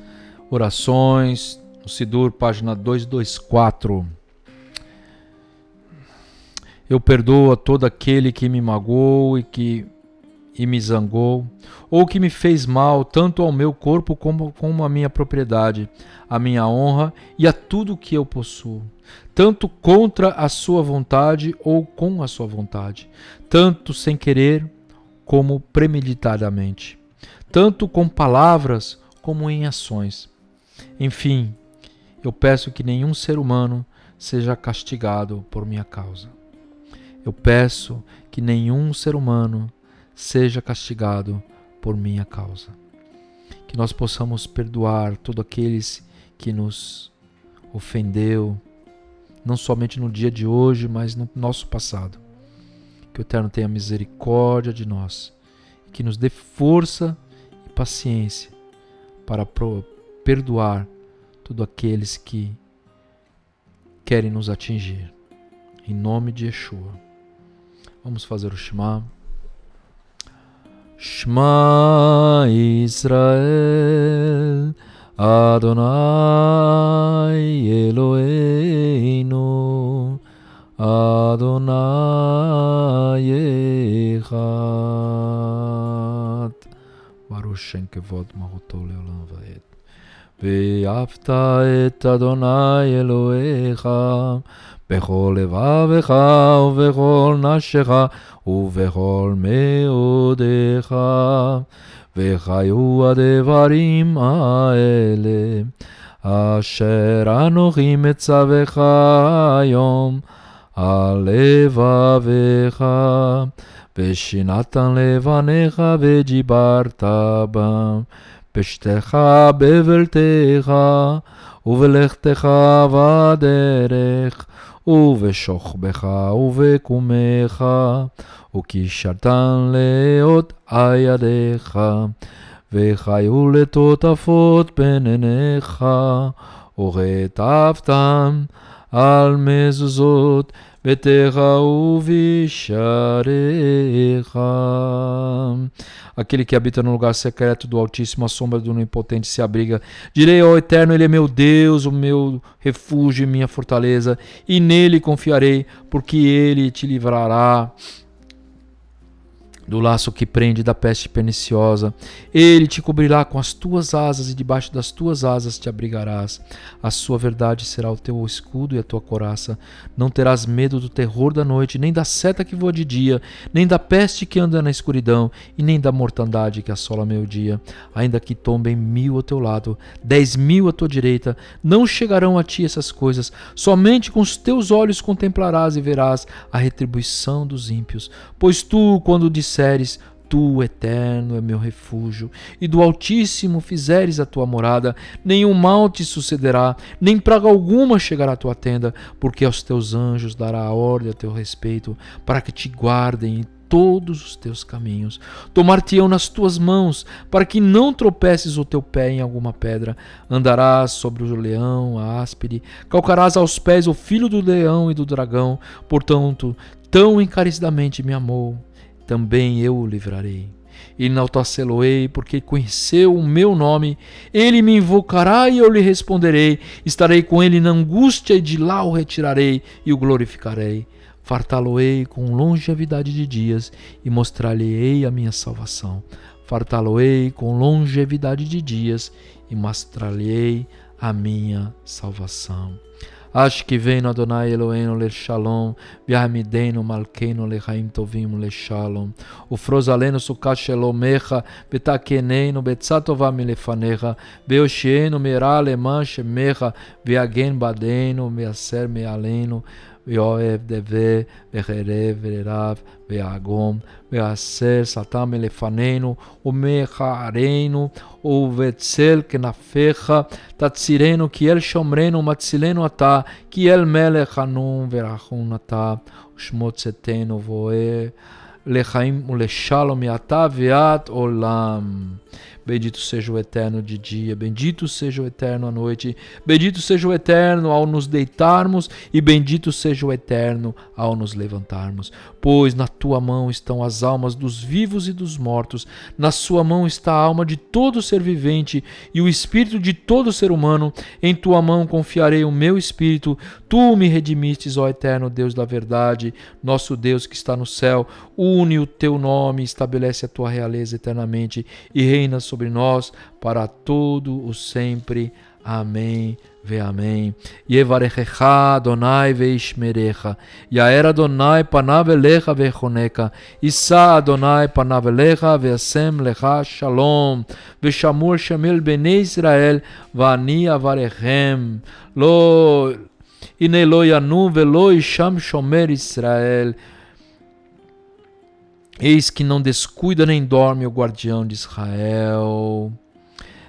orações no Sidur, página 224. Eu perdoo a todo aquele que me magoou e me zangou, ou que me fez mal, tanto ao meu corpo como à minha propriedade, à minha honra e a tudo que eu possuo, tanto contra a sua vontade ou com a sua vontade, tanto sem querer como premeditadamente, tanto com palavras como em ações. Enfim, eu peço que nenhum ser humano seja castigado por minha causa. Eu peço que nenhum ser humano seja castigado por minha causa. Que nós possamos perdoar todos aqueles que nos ofendeu, não somente no dia de hoje, mas no nosso passado. Que o Eterno tenha misericórdia de nós, que nos dê força e paciência para perdoar todos aqueles que querem nos atingir. Em nome de Yeshua. Vamos fazer o Shema. Shema Israel, Adonai Eloheinu, Adonai Echad. Baruch Shem Kevod Mahoto Leolam Vaed. ואהבת את אדוני אלוהיך בכל לבבך ובכל נפשך ובכל מאודיך, וחיו הדברים האלה אשר אנוכי מצווך היום על לבביך, ושינתן לבניך ודיברת בם בשתך בבלתך ובלכתך בדרך ובשוכבך ובקומך, וקישרתן לאות ידיך, וחיו לטוטפות בין עיניך, וכתבתם על מזוזות ביתך ובשעריך. Aquele que habita no lugar secreto do Altíssimo, a sombra do Onipotente se abriga. Direi ao Eterno, Ele é meu Deus, o meu refúgio e minha fortaleza, e nele confiarei, porque Ele te livrará do laço que prende, da peste perniciosa. Ele te cobrirá com as tuas asas, e debaixo das tuas asas te abrigarás. A sua verdade será o teu escudo e a tua couraça. Não terás medo do terror da noite, nem da seta que voa de dia, nem da peste que anda na escuridão, e nem da mortandade que assola meio-dia. Ainda que tombem 1000 ao teu lado, 10.000 à tua direita, não chegarão a ti essas coisas. Somente com os teus olhos contemplarás e verás a retribuição dos ímpios. Pois tu, quando disseres, Tu, Eterno, é meu refúgio, e do Altíssimo fizeres a tua morada, nenhum mal te sucederá, nem praga alguma chegará à tua tenda, porque aos teus anjos dará a ordem a teu respeito, para que te guardem em todos os teus caminhos. Tomar-te-ão nas tuas mãos, para que não tropeces o teu pé em alguma pedra. Andarás sobre o leão, a áspide, calcarás aos pés o filho do leão e do dragão. Portanto, tão encarecidamente me amou, também eu o livrarei. Enaltecê-lo-ei, porque conheceu o meu nome. Ele me invocará e eu lhe responderei. Estarei com ele na angústia e de lá o retirarei e o glorificarei. Fartá-lo-ei com longevidade de dias e mostrar-lhe-ei a minha salvação. Fartá-lo-ei com longevidade de dias e mostrar-lhe-ei a minha salvação. Ashkivenu Adonai Eloheinu leshalom, v'yahmidenu malkeinu lechaim tovim leshalom. Ufrozalenu sukat shelomecha, v'takenenu betzat tova milefanecha, v'yoshienu me'ra leman shemecha, v'yagen badenu, v'yaser me'alenu, v'yoev deve, v'cherev v'erav, v'yagom, v'yaser satam milefanenu, u'mecharenu, ובצל כנפיך תצילנו, כי אל שומרנו ומצילנו אתה, כי אל מלך חנון ורחום אתה, ושמו צאתנו ובואי לחיים ולשלום מעתה ועד עולם. Bendito seja o Eterno de dia, bendito seja o Eterno à noite, bendito seja o Eterno ao nos deitarmos e bendito seja o Eterno ao nos levantarmos. Pois na tua mão estão as almas dos vivos e dos mortos, na sua mão está a alma de todo ser vivente e o espírito de todo ser humano. Em tua mão confiarei o meu espírito. Tu me redimistes, ó Eterno Deus da verdade, nosso Deus que está no céu. Une o teu nome, estabelece a tua realeza eternamente e reina sobre nós para todo o sempre. Amém. Ve amém. Yevarechecha Adonai veishmerecha. Yaer Adonai panav elecha vechoneka. Issa Adonai panav elecha veasem lecha shalom. Veshamur shamil bnei Israel vani avarechem. Lo Hine lo yanu velo isham shomer Israel. Eis que não descuida nem dorme o guardião de Israel.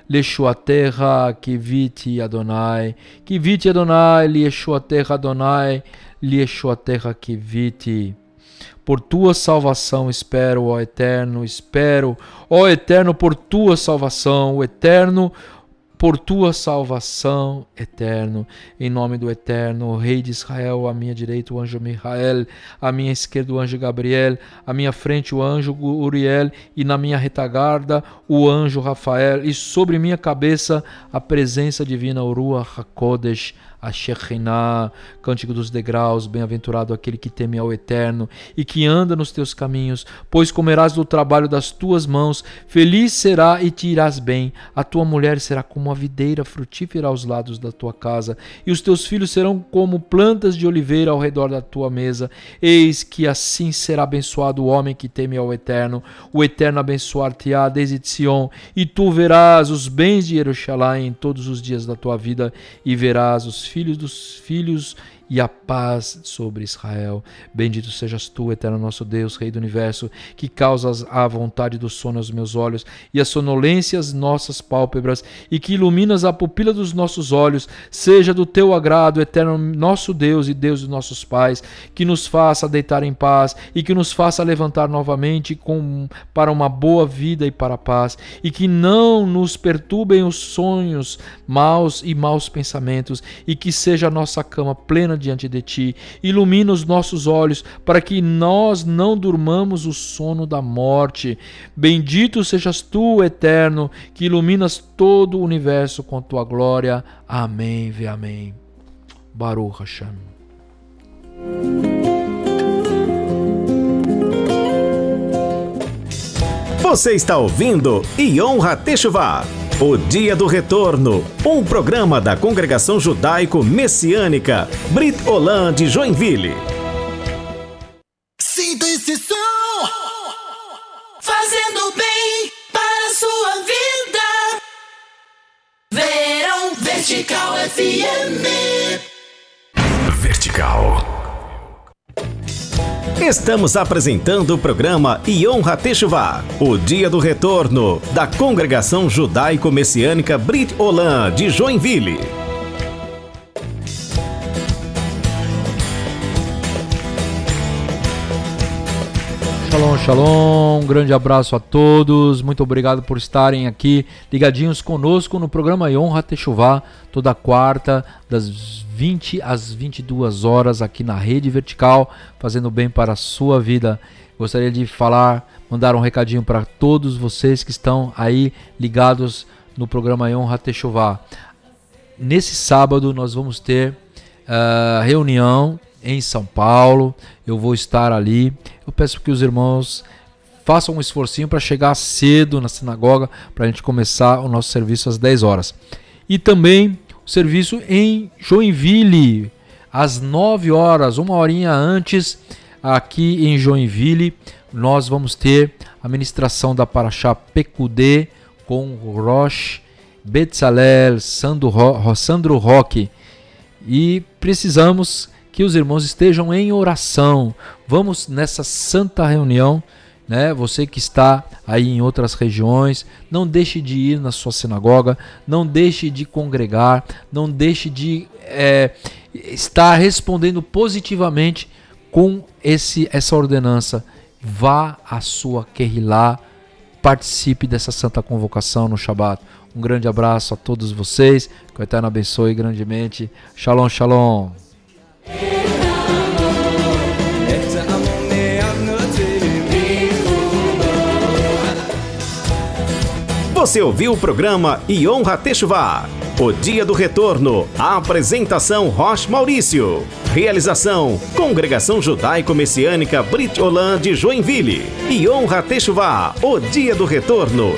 Leshuaterra kiviti Adonai Leshuaterra Adonai Leshuaterra kiviti. Por tua salvação espero, ó Eterno, por tua salvação, o Eterno, por tua salvação, Eterno. Em nome do Eterno, o Rei de Israel, à minha direita o anjo Michael, à minha esquerda o anjo Gabriel, à minha frente o anjo Uriel, e na minha retaguarda o anjo Rafael, e sobre minha cabeça a presença divina, o Ruach HaKodesh, a Shekhinah. Cântico dos degraus, bem-aventurado aquele que teme ao Eterno e que anda nos teus caminhos, pois comerás do trabalho das tuas mãos, feliz será e te irás bem. A tua mulher será como a videira frutífera aos lados da tua casa, e os teus filhos serão como plantas de oliveira ao redor da tua mesa. Eis que assim será abençoado o homem que teme ao Eterno. O Eterno abençoar-te-á desde Sion, e tu verás os bens de Jerusalém em todos os dias da tua vida, e verás os filhos dos filhos e a paz sobre Israel. Bendito sejas tu, Eterno nosso Deus, Rei do Universo, que causas a vontade do sono aos meus olhos e a sonolência às nossas pálpebras, e que iluminas a pupila dos nossos olhos. Seja do teu agrado, Eterno nosso Deus e Deus dos nossos pais, que nos faça deitar em paz e que nos faça levantar novamente para uma boa vida e para a paz, e que não nos perturbem os sonhos maus e maus pensamentos, e que seja a nossa cama plena diante de ti. Ilumina os nossos olhos para que nós não durmamos o sono da morte. Bendito sejas tu, Eterno, que iluminas todo o universo com tua glória. Amém, ve amém. Baruch Hashem. Você está ouvindo Yom HaTeshuvah, o Dia do Retorno, um programa da Congregação Judaico-Messiânica Brit Olam de Joinville. Sinta esse som, fazendo bem para a sua vida. Verão Vertical FM. Vertical. Estamos apresentando o programa Yom HaTeshuvah, o Dia do Retorno, da Congregação Judaico-Messiânica Brit Olam de Joinville. Shalom, shalom, um grande abraço a todos, muito obrigado por estarem aqui ligadinhos conosco no programa Yom HaTeshuvah, toda quarta, das 20 às 22 horas, aqui na Rede Vertical, fazendo bem para a sua vida. Gostaria de mandar um recadinho para todos vocês que estão aí ligados no programa Yom HaTeshuvah. Nesse sábado nós vamos ter reunião em São Paulo, eu vou estar ali. Eu peço que os irmãos façam um esforcinho para chegar cedo na sinagoga, para a gente começar o nosso serviço às 10 horas. E também o serviço em Joinville, às 9 horas, uma horinha antes, aqui em Joinville, nós vamos ter a ministração da Parashá Pekudê com Rosh Betzalel, Sandro Roque. E precisamos que os irmãos estejam em oração. Vamos nessa santa reunião, né? Você que está aí em outras regiões, não deixe de ir na sua sinagoga, não deixe de congregar, não deixe de estar respondendo positivamente com essa ordenança. Vá à sua Kehilá, participe dessa santa convocação no Shabat. Um grande abraço a todos vocês, que o Eterno abençoe grandemente. Shalom, shalom. Você ouviu o programa Yom HaTeshuvah, o Dia do Retorno. A apresentação Rosh Maurício. Realização Congregação Judaico-Messiânica Brit Olam de Joinville. Yom HaTeshuvah, o Dia do Retorno.